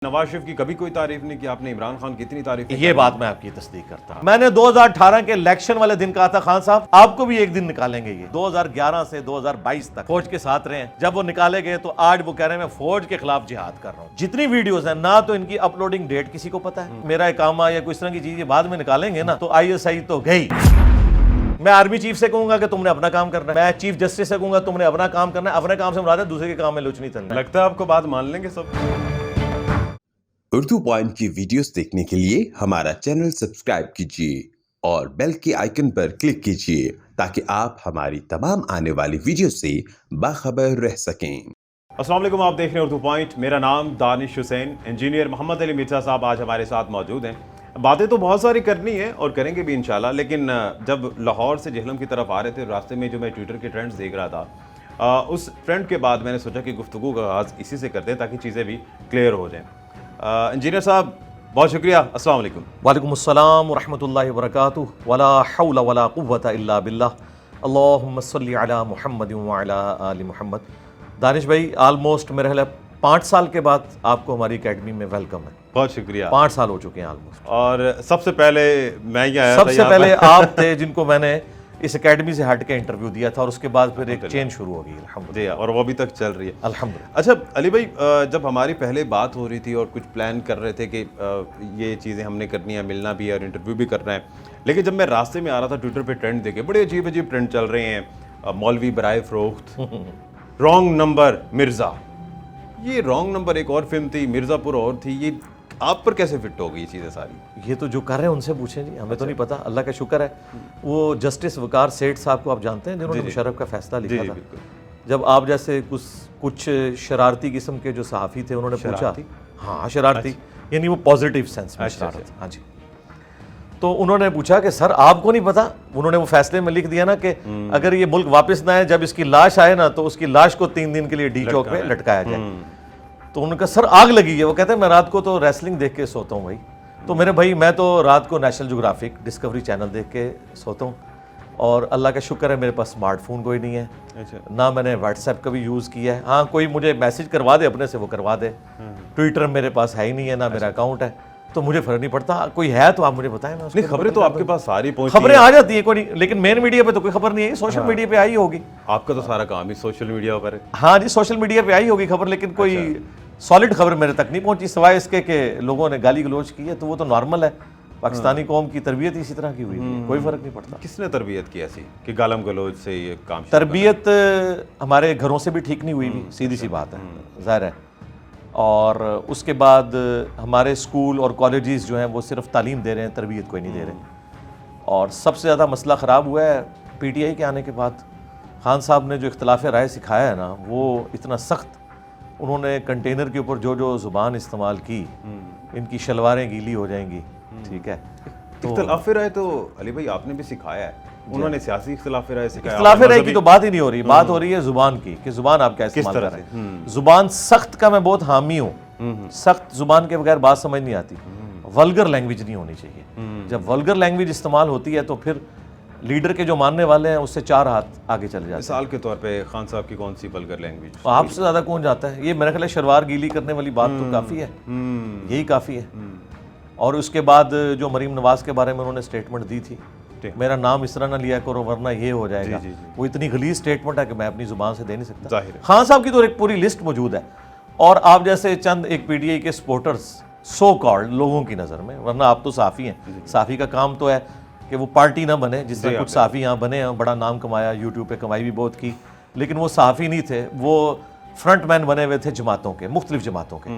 نواز شریف کی کبھی کوئی تعریف نہیں کی آپ نے، عمران خان کی اتنی تعریف نہیں. یہ بات میں آپ کی تصدیق کرتا ہوں. میں نے 2018 کے الیکشن والے دن کہا تھا خان صاحب آپ کو بھی ایک دن نکالیں گے. یہ 2011 سے 2022 تک فوج کے ساتھ رہے ہیں. جب وہ نکالے گئے تو آج وہ کہہ رہے ہیں میں فوج کے خلاف جہاد کر رہا ہوں. جتنی ویڈیوز ہیں نہ تو ان کی اپلوڈنگ ڈیٹ کسی کو پتا ہے. میرا اقامہ یا کوئی اس طرح کی چیز یہ بعد میں نکالیں گے نا تو ISI تو گئی. میں آرمی چیف سے کہوں گا کہ تم نے اپنا کام کرنا ہے. میں چیف جسٹس سے کہوں گا تم نے اپنا کام کرنا ہے. اپنے کام سے مراد ہے دوسرے کے کام میں لوچ نہیں چلنا. لگتا ہے آپ کو بات مان لیں گے سب. اردو پوائنٹ کی ویڈیوز دیکھنے کے لیے ہمارا چینل سبسکرائب کیجیے اور بیل کے آئیکن پر کلک کیجیے تاکہ آپ ہماری تمام آنے والی ویڈیو سے باخبر رہ سکیں. السلام علیکم، آپ دیکھ رہے ہیں اردو پوائنٹ. میرا نام دانش حسین. انجینئر محمد علی مرزا صاحب آج ہمارے ساتھ موجود ہیں. باتیں تو بہت ساری کرنی ہیں اور کریں گے بھی انشاءاللہ، لیکن جب لاہور سے جہلم کی طرف آ رہے تھے راستے میں جو میں ٹویٹر کے ٹرینڈز دیکھ رہا تھا، اس ٹرینڈ کے بعد میں نے سوچا کہ گفتگو کا آغاز اسی سے کرتے ہیں تاکہ چیزیں بھی کلیئر ہو جائیں. انجینئر صاحب بہت شکریہ، السلام علیکم. وعلیکم السلام ورحمۃ اللہ وبرکاتہ. ولا حول ولا قوة الا باللہ. اللہم صلی علی محمد وعلی آل محمد. دانش بھائی آلموسٹ میرے خیال 5 سال کے بعد آپ کو ہماری اکیڈمی میں ویلکم ہے. بہت شکریہ. 5 سال ہو چکے ہیں آلموسٹ. اور سب سے پہلے میں ہی آیا تھا. سب سے پہلے آپ تھے جن کو میں نے اس اکیڈمی سے ہٹ کے انٹرویو دیا تھا اور اس کے بعد پھر ایک چین شروع ہو گئی الحمدللہ. جی، اور وہ ابھی تک چل رہی ہے الحمدللہ. اچھا علی بھائی، جب ہماری پہلے بات ہو رہی تھی اور کچھ پلان کر رہے تھے کہ یہ چیزیں ہم نے کرنی ہے، ملنا بھی ہے اور انٹرویو بھی کرنا ہے، لیکن جب میں راستے میں آ رہا تھا ٹویٹر پہ ٹرینڈ دیکھے بڑے عجیب عجیب ٹرینڈ چل رہے ہیں. مولوی برائے فروخت، رانگ نمبر مرزا. یہ رانگ نمبر ایک اور فلم تھی، مرزا پور اور تھی. یہ آپ پر کیسے فٹ ہو گئی یہ چیزیں ساری؟ یہ تو جو کر رہے ہیں ان سے پوچھیں جی، ہمیں تو نہیں پتا. اللہ کا شکر ہے وہ جسٹس وقار سیٹھ صاحب کو آپ جانتے ہیں جنہوں نے مشرف کا فیصلہ لکھا تھا. جب آپ جیسے کچھ شرارتی قسم کے جو صحافی تھے انہوں نے پوچھا، ہاں شرارتی یعنی وہ پازیٹیو سینس میں شرارت. ہاں جی. تو انہوں نے پوچھا کہ سر آپ کو نہیں پتا؟ انہوں نے وہ فیصلے میں لکھ دیا نا کہ اگر یہ ملک واپس نہ آئے، جب اس کی لاش آئے نا تو اس کی لاش کو 3 دن کے لیے ڈی چوک پہ لٹکایا جائے. تو انہوں نے کہا سر آگ لگی ہے. وہ کہتے ہیں میں رات کو تو ریسلنگ دیکھ کے سوتا ہوں بھائی. تو میرے بھائی میں تو رات کو نیشنل جغرافک ڈسکوری چینل دیکھ کے سوتا ہوں، اور اللہ کا شکر ہے میرے پاس اسمارٹ فون کوئی نہیں ہے، نہ میں نے واٹس ایپ کا بھی یوز کیا ہے. ہاں کوئی مجھے میسج کروا دے اپنے سے وہ کروا دے. ٹویٹر میرے پاس ہے ہی نہیں ہے، نہ میرا اکاؤنٹ ہے، تو مجھے فرق نہیں پڑتا. کوئی ہے تو آپ مجھے بتائیں. نہیں، خبریں تو آپ کے پاس ساری پہنچتی ہیں، خبریں آ جاتی ہیں کوئی نہیں، لیکن مین میڈیا پہ تو کوئی خبر نہیں ہے. سوشل میڈیا پہ آئی ہوگی. آپ کا تو سارا کام ہی سوشل میڈیا پر ہے. ہاں جی، سوشل میڈیا پہ آئی ہوگی خبر، لیکن کوئی سالڈ خبر میرے تک نہیں پہنچی سوائے اس کے کہ لوگوں نے گالی گلوچ کی ہے. تو وہ تو نارمل ہے، پاکستانی قوم کی تربیت اسی طرح کی ہوئی ہے، کوئی فرق نہیں پڑتا. کس نے تربیت کی ایسی کہ گالم گلوچ سے یہ کام؟ تربیت ہمارے گھروں سے بھی ٹھیک نہیں ہوئی بھی، سیدھی سی بات ہے، ظاہر ہے. اور اس کے بعد ہمارے اسکول اور کالجز جو ہیں وہ صرف تعلیم دے رہے ہیں، تربیت کوئی نہیں دے رہے. اور سب سے زیادہ مسئلہ خراب ہوا ہے PTI کے آنے کے بعد. خان صاحب نے جو اختلاف رائے سکھایا ہے نا وہ اتنا سخت. انہوں نے کنٹینر کے اوپر جو زبان استعمال کی، ان کی شلواریں گیلی ہو جائیں گی. ٹھیک ہے، اختلاف رائے تو علی بھائی آپ نے بھی سکھایا ہے. انہوں نے سیاسی اختلاف رائے سکھایا. اختلاف رائے کی تو بات ہی نہیں ہو رہی، بات ہو رہی ہے زبان کی کہ زبان آپ کیا استعمال کر رہے ہیں. زبان سخت کا میں بہت حامی ہوں. سخت زبان کے بغیر بات سمجھ نہیں آتی. ولگر لینگویج نہیں ہونی چاہیے. جب ولگر لینگویج استعمال ہوتی ہے تو پھر لیڈر کے جو ماننے والے ہیں اس سے 4 ہاتھ آگے چلے جاتے ہیں. مثال کے طور پہ خان صاحب کی کون سی ولگر لینگویج آپ سے زیادہ کون جاتا ہے؟ یہ میرا خیال ہے شلوار گیلی کرنے والی بات تو کافی ہے، یہی کافی ہے. اور اس کے بعد جو مریم نواز کے بارے میں انہوں نے سٹیٹمنٹ دی تھی، میرا نام اس طرح نہ لیا کرو ورنہ یہ ہو جائے گا، وہ اتنی غلیظ سٹیٹمنٹ ہے کہ میں اپنی زبان سے دے نہیں سکتا. خان صاحب کی تو ایک پوری لسٹ موجود ہے، اور آپ جیسے چند ایک PTI کے سپورٹرز سو کالڈ لوگوں کی نظر میں، ورنہ آپ تو صحافی ہیں، صحافی کا کام تو ہے کہ وہ پارٹی نہ بنے جس طرح کچھ صحافی یہاں بنے ہیں، بڑا نام کمایا، یوٹیوب پہ کمائی بھی بہت کی، لیکن وہ صحافی نہیں تھے، وہ فرنٹ مین بنے ہوئے تھے جماعتوں کے، مختلف جماعتوں کے.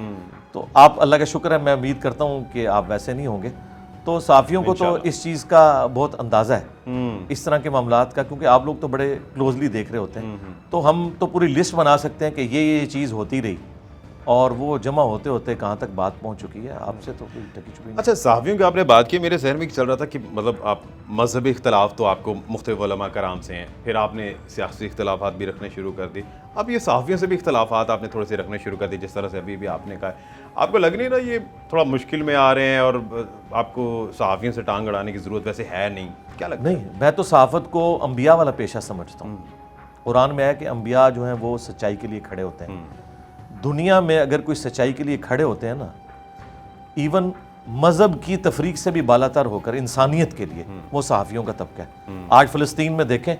تو آپ اللہ کا شکر ہے، میں امید کرتا ہوں کہ آپ ویسے نہیں ہوں گے. تو صحافیوں کو تو اس چیز کا بہت اندازہ ہے اس طرح کے معاملات کا، کیونکہ آپ لوگ تو بڑے کلوزلی دیکھ رہے ہوتے ہیں. تو ہم تو پوری لسٹ بنا سکتے ہیں کہ یہ چیز ہوتی رہی، اور وہ جمع ہوتے ہوتے کہاں تک بات پہنچ چکی ہے. آپ سے تو کوئی ٹکی چکی نہیں. اچھا، صحافیوں کی آپ نے بات کی، میرے ذہن میں چل رہا تھا کہ مطلب آپ مذہبی اختلاف تو آپ کو مختلف علماء کرام سے ہیں، پھر آپ نے سیاسی اختلافات بھی رکھنے شروع کر دی. اب یہ صحافیوں سے بھی اختلافات آپ نے تھوڑے سے رکھنے شروع کر دی، جس طرح سے ابھی بھی آپ نے کہا ہے. آپ کو لگ نہیں رہا یہ تھوڑا مشکل میں آ رہے ہیں اور آپ کو صحافیوں سے ٹانگ اڑانے کی ضرورت ویسے ہے نہیں؟ کیا لگتا ہے؟ نہیں، میں تو صحافت کو انبیاء والا پیشہ سمجھتا ہوں. قرآن میں ہے کہ انبیاء جو ہیں وہ سچائی کے لیے کھڑے ہوتے ہیں. دنیا میں اگر کوئی سچائی کے لیے کھڑے ہوتے ہیں نا ایون مذہب کی تفریق سے بھی بالاتر ہو کر انسانیت کے لیے وہ صحافیوں کا طبقہ ہے. آج فلسطین میں دیکھیں,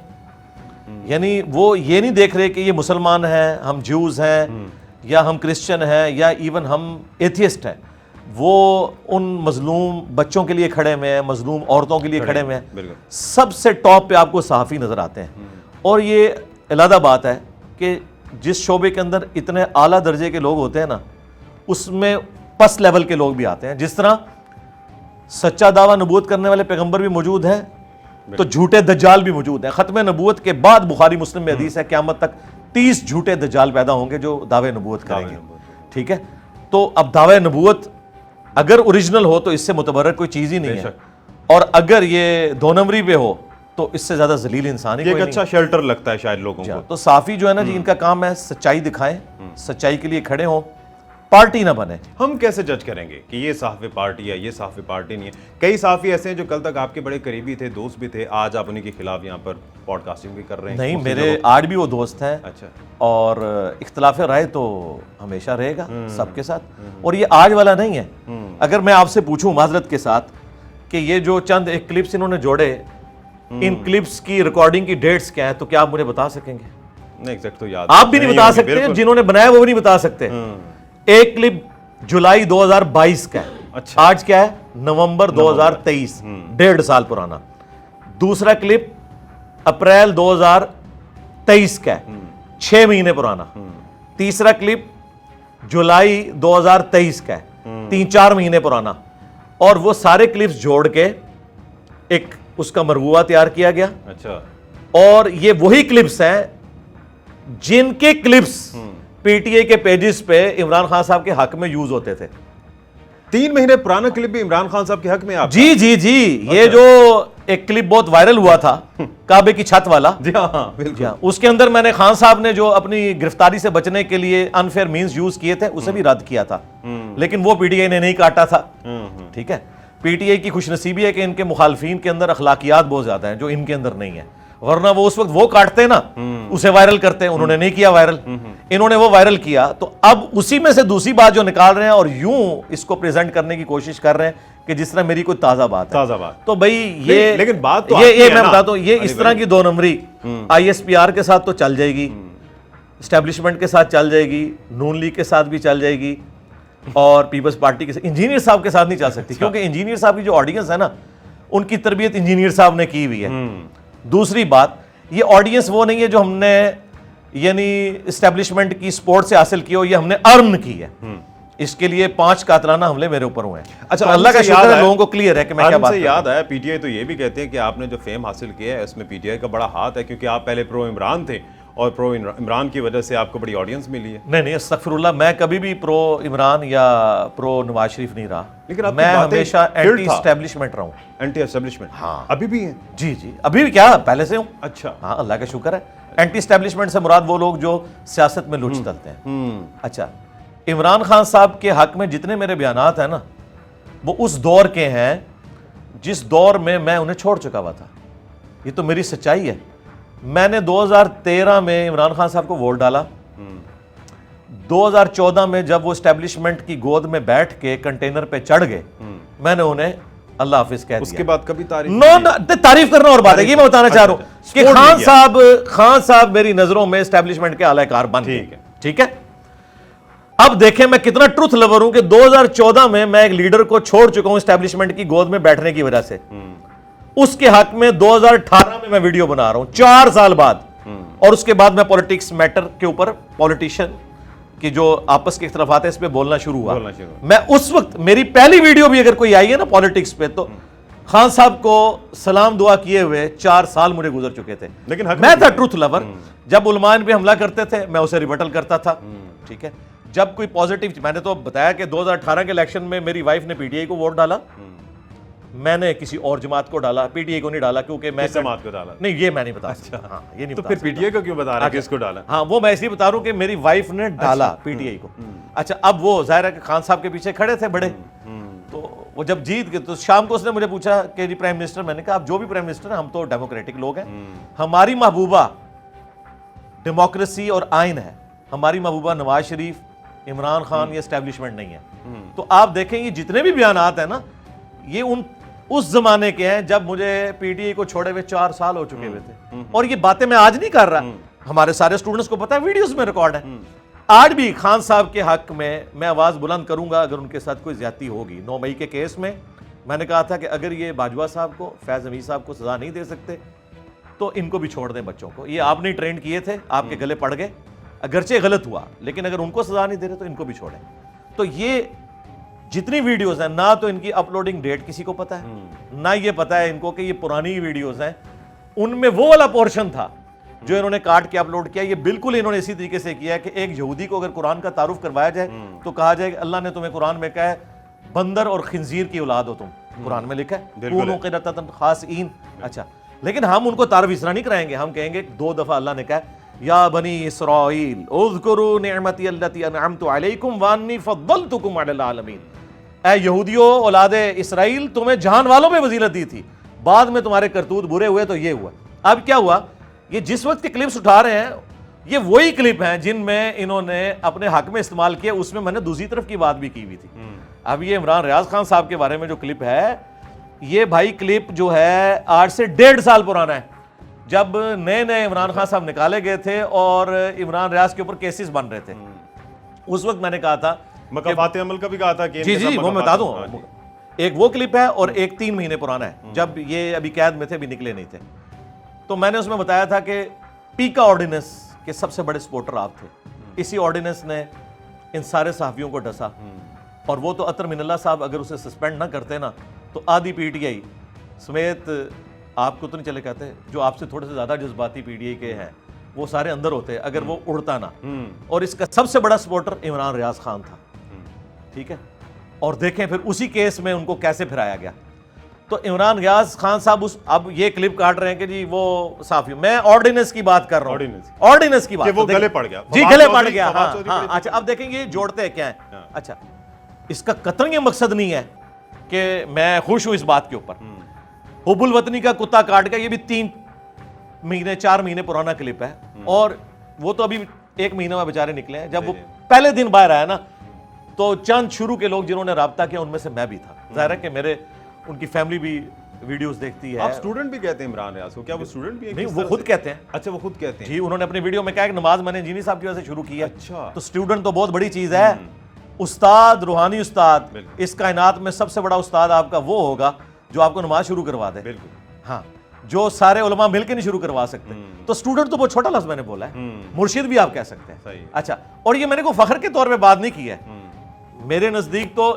یعنی وہ یہ نہیں دیکھ رہے کہ یہ مسلمان ہیں, ہم جوز ہیں, یا ہم کرسچن ہیں, یا ایون ہم ایتھیسٹ ہیں. وہ ان مظلوم بچوں کے لیے کھڑے ہوئے ہیں, مظلوم عورتوں کے لیے کھڑے ہوئے ہیں. سب سے ٹاپ پہ آپ کو صحافی نظر آتے ہیں. اور یہ علیحدہ بات ہے کہ جس شعبے کے اندر اتنے اعلیٰ درجے کے لوگ ہوتے ہیں نا, اس میں پس لیول کے لوگ بھی آتے ہیں. جس طرح سچا دعویٰ نبوت کرنے والے پیغمبر بھی موجود ہیں, تو جھوٹے دجال بھی موجود ہیں. ختم نبوت کے بعد بخاری مسلم میں حدیث ہے قیامت تک 30 جھوٹے دجال پیدا ہوں گے جو دعوے نبوت کریں گے. ٹھیک ہے, تو اب دعوے نبوت اگر اوریجنل ہو تو اس سے متبرک کوئی چیز ہی نہیں ہے, اور اگر یہ دو نمبری پہ ہو تو اس سے زیادہ ذلیل انسان ہی کوئی نہیں. ایک اچھا شیلٹر لگتا ہے شاید لوگوں کو. تو صحافی جو ہے نا جی, ان کا کام ہے سچائی دکھائیں, سچائی کے لیے کھڑے ہوں, پارٹی نہ بنے. ہم کیسے جج کریں گے کہ یہ صحافی پارٹی ہے, یہ صحافی پارٹی نہیں ہے؟ کئی صحافی ایسے ہیں جو کل تک آپ کے بڑے قریبی تھے, دوست بھی تھے, آج آپ انہیں کے خلاف یہاں پر پوڈ کاسٹنگ بھی کر رہے ہیں. نہیں, میرے آج بھی وہ دوست ہیں. اچھا. اور اختلاف رائے تو ہمیشہ رہے گا سب کے ساتھ, اور یہ آج والا نہیں ہے. اگر میں آپ سے پوچھوں معذرت کے ساتھ کہ یہ جو چند ایک کلپس انہوں نے جوڑے, ان کلپس کی ریکارڈنگ کی ڈیٹس کیا ہیں, تو کیا آپ مجھے بتا سکیں گے؟ نہیں, ایگزیکٹ تو یاد آپ بھی نہیں بتا سکتے, جنہوں نے بنایا وہ بھی نہیں بتا سکتے. ایک کلپ جولائی 2022 کا ہے, آج کیا ہے نومبر 2023, 1.5 سال پرانا. دوسرا کلپ اپریل 2023 کا ہے, 6 مہینے پرانا. تیسرا کلپ جولائی 2023 کا ہے, 3-4 مہینے پرانا. اور وہ سارے کلپس جوڑ کے ایک اس کا مرغوبہ تیار کیا گیا. اچھا. اور یہ وہی کلپس ہیں جن کے کلپس پی ٹی اے کے پیجز پہ عمران خان صاحب کے حق میں یوز ہوتے تھے. 3 مہینے پرانا کلپ بھی عمران خان صاحب کے حق میں آپ؟ جی جی جی, یہ جو ایک کلپ بہت وائرل ہوا تھا کعبے کی چھت والا, جی ہاں بالکل, اس کے اندر میں نے خان صاحب نے جو اپنی گرفتاری سے بچنے کے لیے انفیئر مینز یوز کیے تھے اسے بھی رد کیا تھا, لیکن وہ پی ٹی آئی نے نہیں کاٹا تھا. ٹھیک ہے, پی ٹی آئی کی خوش نصیبی ہے کہ ان کے مخالفین کے اندر اخلاقیات بہت زیادہ ہیں جو ان کے اندر نہیں ہے, ورنہ وہ اس وقت وہ کاٹتے نا, اسے وائرل کرتے. انہوں نے نہیں کیا وائرل, انہوں نے وہ وائرل کیا. تو اب اسی میں سے دوسری بات جو نکال رہے ہیں اور یوں اس کو پریزنٹ کرنے کی کوشش کر رہے ہیں کہ جس طرح میری کوئی تازہ بات ہے. تازہ بات تو بھائی یہ, لیکن بات تو یہ میں بتاتا ہوں, یہ اس طرح کی 2 نمبری آئی ایس پی آر کے ساتھ تو چل جائے گی, اسٹیبلشمنٹ کے ساتھ چل جائے گی, نون لیگ کے ساتھ بھی چل جائے گی, اور پیپلز پارٹی کے ساتھ. انجینئر صاحب کے ساتھ نہیں چل سکتی, کیونکہ انجینئر صاحب کی جو آڈینس ہے نا, ان کی تربیت انجینئر صاحب نے کی ہوئی ہے. دوسری بات, یہ آڈینس وہ نہیں ہے جو ہم نے یعنی اسٹیبلشمنٹ کی سپورٹ سے حاصل کی ہو, یہ ہم نے ارن کی ہے. اس کے لیے 5 قاتلانہ حملے میرے اوپر ہوئے ہیں. اچھا, اللہ کا شکر ہے لوگوں کو کلیئر ہے کہ میں کیا بات. یاد آیا, پی ٹی آئی تو یہ بھی کہتے ہیں کہ آپ نے جو فیم حاصل کیا ہے اس میں پی ٹی آئی کا بڑا ہاتھ ہے, کیونکہ آپ پہلے پرو عمران تھے اور پرو عمران کی وجہ سے آپ کو بڑی آڈینس ملی ہے. نہیں, استغفر اللہ, میں کبھی بھی پرو عمران یا پرو نواز شریف نہیں رہا, لیکن میں ہمیشہ اینٹی اسٹیبلشمنٹ رہا ہوں. Anti establishment? ہاں, ابھی بھی ہیں؟ جی جی, ابھی بھی کیا, پہلے سے ہوں. اچھا, ہاں, اللہ کا شکر ہے. اینٹی اسٹیبلشمنٹ سے مراد وہ لوگ جو سیاست میں لچ ڈلتے ہیں. اچھا, عمران خان صاحب کے حق میں جتنے میرے بیانات ہیں نا, وہ اس دور کے ہیں جس دور میں انہیں چھوڑ چکا ہوا تھا. یہ تو میری سچائی ہے. میں نے 2013 میں عمران خان صاحب کو ووٹ ڈالا. 2014 میں جب وہ اسٹیبلشمنٹ کی گود میں بیٹھ کے کنٹینر پہ چڑھ گئے, میں نے انہیں اللہ حافظ کہہ دیا. اس کے بعد کبھی تعریف کرنا اور بات ہے, یہ میں بتانا چاہ رہا ہوں کہ خان صاحب میری نظروں میں اسٹیبلشمنٹ کے اعلی کار بن گئے. ٹھیک ہے, اب دیکھیں میں کتنا ٹروتھ لور ہوں کہ 2014 میں ایک لیڈر کو چھوڑ چکا ہوں اسٹیبلشمنٹ کی گود میں بیٹھنے کی وجہ سے. اس کے حق میں 2018 میں ویڈیو بنا رہا ہوں, 4 سال بعد. اور اس کے بعد میں پولیٹکس میٹر کے اوپر, پولیٹیشین کی جو آپس کے اختلافات ہیں اس پہ بولنا شروع ہوا. میں اس وقت, میری پہلی ویڈیو بھی اگر کوئی آئی ہے نا پولیٹکس پہ, تو خان صاحب کو سلام دعا کیے ہوئے 4 سال مجھے گزر چکے تھے. لیکن میں تھا ٹروتھ لور. جب علماء پہ حملہ کرتے تھے میں اسے ریبٹل کرتا تھا. ٹھیک ہے, جب کوئی پازیٹیو, میں نے تو بتایا کہ 2018 کے الیکشن میں میری وائف نے پی ٹی آئی کو ووٹ ڈالا, میں نے کسی اور جماعت کو ڈالا, پی ٹی آئی کو نہیں ڈالا, کیونکہ میں جماعت کو ڈالا. نہیں, یہ میں نہیں بتا سکتا. ہاں, یہ نہیں. تو پھر پی ٹی آئی کو کیوں بتا رہا ہے کس کو ڈالا؟ ہاں, وہ میں اس لیے بتا رہا ہوں کہ میری وائف نے ڈالا پی ٹی آئی کو. اچھا, اب وہ ظاہر ہے کہ خان صاحب کے پیچھے کھڑے تھے بڑے, تو وہ جب جیت گئے تو شام کو اس نے مجھے پوچھا کہ جی پرائم منسٹر. میں نے کہا آپ جو بھی پرائم منسٹر ہیں, ہم تو ڈیموکریٹک لوگ ہیں, ہماری محبوبہ ڈیموکریسی اور آئین ہے. ہماری محبوبہ نواز شریف عمران خان یہ اسٹیبلشمنٹ نہیں ہے. تو آپ دیکھیں یہ جتنے بھی بیانات ہیں نا یہ اس زمانے کے ہیں جب مجھے پی ٹی آئی کو چھوڑے ہوئے 4 سال ہو چکے ہوئے تھے. اور یہ باتیں میں آج نہیں کر رہا, ہمارے سارے اسٹوڈنٹس کو پتا ہے, ویڈیوز میں ریکارڈ ہے. آج بھی خان صاحب کے حق میں آواز بلند کروں گا اگر ان کے ساتھ کوئی زیادتی ہوگی. 9 مئی کے کیس میں نے کہا تھا کہ اگر یہ باجوہ صاحب کو, فیض حمید صاحب کو سزا نہیں دے سکتے تو ان کو بھی چھوڑ دیں بچوں کو. یہ آپ نے ٹرینڈ کیے تھے, آپ کے گلے پڑ گئے, اگرچہ غلط ہوا لیکن اگر ان کو سزا نہیں دے رہے تو ان کو بھی چھوڑیں. تو یہ جتنی ویڈیوز ہیں نہ تو ان کی اپلوڈنگ ڈیٹ کسی کو پتا ہے, نہ یہ پتا ہے ان کو کہ یہ پرانی ویڈیوز ہیں. ان میں وہ والا پورشن تھا جو انہوں نے کاٹ کے اپلوڈ کیا, یہ بالکل انہوں نے اسی طریقے سے کیا کہ ایک یہودی کو اگر قرآن کا تعارف کروایا جائے تو کہا جائے کہ اللہ نے تمہیں قرآن میں کہا ہے بندر اور خنزیر کی اولاد ہو تم, قرآن میں لکھا ہے کونوا قردۃ خاسئین. اچھا لیکن ہم ان کو تعارف اس طرح نہیں کرائیں گے, ہم کہیں گے 2 دفعہ اللہ نے کہا یا بنی اسرائیل اذکروا نعمتی التی انعمت علیکم وانی فضلتکم علی العالمین. اے یہودیو اولاد اسرائیل, تمہیں جہان والوں پہ فضیلت دی تھی, بعد میں تمہارے کرتوت برے ہوئے تو یہ ہوا. اب کیا ہوا, یہ جس وقت کے کلپس اٹھا رہے ہیں یہ وہی کلپ ہیں جن میں انہوں نے اپنے حق میں استعمال کیا. اس میں نے دوسری طرف کی بات بھی کی ہوئی تھی. اب یہ عمران ریاض خان صاحب کے بارے میں جو کلپ ہے, یہ بھائی کلپ جو ہے آج سے 1.5 سال پرانا ہے, جب نئے عمران خان صاحب نکالے گئے تھے اور عمران ریاض کے اوپر کیسز بن رہے تھے. اس وقت میں نے کہا تھا مکافات عمل کا بھی کہا تھا کہ جی وہ میں بتا دوں, ایک وہ کلپ ہے اور ایک 3 مہینے پرانا ہے جب یہ ابھی قید میں تھے, ابھی نکلے نہیں تھے. تو میں نے اس میں بتایا تھا کہ پیکا آرڈیننس کے سب سے بڑے سپورٹر آپ تھے. اسی آرڈیننس نے ان سارے صحافیوں کو ڈسا, اور وہ تو اطہر من اللہ صاحب اگر اسے سسپینڈ نہ کرتے نا تو آدھی پی ٹی آئی سمیت, آپ کو تو نہیں چلے کہتے, جو آپ سے تھوڑے سے زیادہ جذباتی پی ٹی آئی کے ہیں وہ سارے اندر ہوتے اگر وہ اڑتا نا. اور اس کا سب سے بڑا سپورٹر عمران ریاض خان تھا. ٹھیک ہے, اور دیکھیں پھر اسی کیس میں ان کو کیسے پھرایا گیا. تو عمران ریاض خان صاحب اب یہ کلپ کاٹ رہے ہیں کہ جی وہ صحافی, میں آرڈیننس کی بات کر رہا ہوں, آرڈیننس کی بات, کہ وہ گلے پڑ گیا, جی گلے پڑ گیا. ہاں اچھا اب دیکھیں یہ جوڑتے کیا ہیں. اچھا اس کا قطعاً یہ مقصد نہیں ہے کہ میں خوش ہوں اس بات کے اوپر. حب الوطنی کا کتا کاٹ گیا, یہ بھی 3 مہینے 4 مہینے پرانا کلپ ہے, اور وہ تو ابھی 1 مہینہ میں بیچارے نکلے ہیں. جب وہ پہلے دن باہر آیا نا تو چند شروع کے لوگ جنہوں نے رابطہ کیا ان میں سے میں بھی تھا. ظاہر ہے کہ ان کی فیملی بھی ویڈیوز دیکھتی ہے. آپ اسٹوڈنٹ بھی کہتے ہیں عمران ریاض کو, کیا وہ اسٹوڈنٹ بھی ہیں؟ نہیں وہ خود کہتے ہیں. اچھا وہ خود کہتے ہیں جی, انہوں نے اپنی ویڈیو میں کہا کہ نماز میں نے انجینئر صاحب کی وجہ سے شروع کی ہے. اچھا تو اسٹوڈنٹ تو بہت بڑی چیز ہے. استاد, روحانی استاد, اس کائنات میں سب سے بڑا استاد آپ کا وہ ہوگا جو آپ کو نماز شروع کروا دے. بالکل. ہاں, جو سارے علماء مل کے نہیں شروع کروا سکتے. تو اسٹوڈنٹ تو بہت چھوٹا لفظ میں نے بولا ہے, مرشد بھی آپ کہہ سکتے ہیں. اچھا, اور یہ میں نے کوئی فخر کے طور پہ بات نہیں کی ہے. میرے نزدیک تو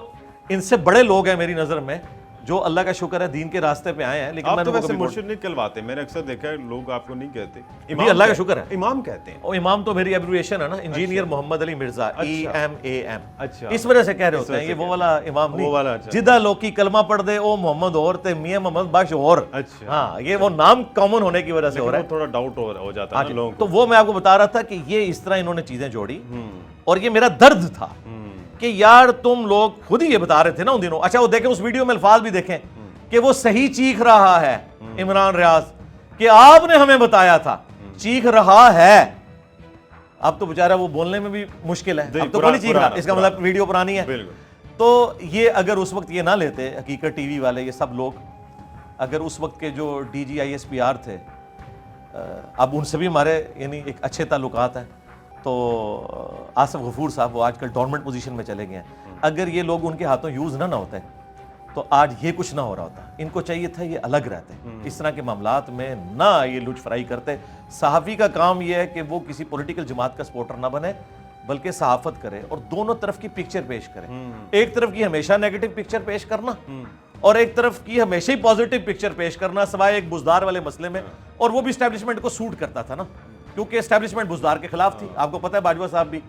ان سے بڑے لوگ ہیں میری نظر میں جو اللہ کا شکر ہے دین کے راستے پہ آئے ہیں. لیکن آپ تو ویسے مرشد نہیں کہلواتے, میں نے اکثر دیکھا ہے لوگ آپ کو نہیں کہتے, امام اللہ کا شکر ہے, امام کہتے ہیں. اور امام تو میری ایبریویشن ہے نا, انجینئر محمد علی مرزا, EMAM. اچھا, اس وجہ سے کہہ رہے ہوتے ہیں, یہ وہ والا امام نہیں جدہ لوگ کی کلمہ پڑھ دے او محمد اور تے میاں محمد بخش اور. ہاں, یہ وہ نام کامن ہونے کی وجہ سے ہو رہا ہے, تھوڑا ڈاؤٹ ہو جاتا ہے لوگوں کو. تو وہ میں آپ کو بتا رہا تھا کہ یہ اس طرح انہوں نے چیزیں جوڑی, اور یہ میرا درد تھا کہ یار تم لوگ خود ہی یہ بتا رہے تھے نا ان دنوں. اچھا وہ دیکھیں اس ویڈیو میں الفاظ بھی دیکھیں کہ وہ صحیح چیخ رہا ہے عمران ریاض کہ آپ نے ہمیں بتایا تھا, چیخ رہا ہے. اب تو بیچارہ وہ بولنے میں بھی مشکل ہے, اب تو کوئی چیخ رہا, اس کا مطلب ویڈیو پرانی ہے. تو یہ اگر اس وقت یہ نہ لیتے حقیقت ٹی وی والے, یہ سب لوگ اگر اس وقت کے جو DG ISPR تھے, اب ان سے بھی ہمارے یعنی ایک اچھے تعلقات ہیں, تو آصف غفور صاحب وہ آج کل ڈورمنٹ پوزیشن میں چلے گئے ہیں, اگر یہ لوگ ان کے ہاتھوں یوز نہ ہوتے تو آج یہ کچھ نہ ہو رہا ہوتا. ان کو چاہیے تھا یہ الگ رہتے, اس طرح کے معاملات میں نہ یہ لچ فرائی کرتے. صحافی کا کام یہ ہے کہ وہ کسی پولیٹیکل جماعت کا سپورٹر نہ بنے بلکہ صحافت کرے اور دونوں طرف کی پکچر پیش کرے. ایک طرف کی ہمیشہ نیگیٹو پکچر پیش کرنا اور ایک طرف کی ہمیشہ ہی پازیٹو پکچر پیش کرنا, سوائے ایک بزدار والے مسئلے میں, اور وہ بھی اسٹیبلشمنٹ کو سوٹ کرتا تھا نا, کیونکہ اسٹیبلشمنٹ بزدار کے خلاف تھی. آپ کو پتہ ہے باجوہ صاحب بھی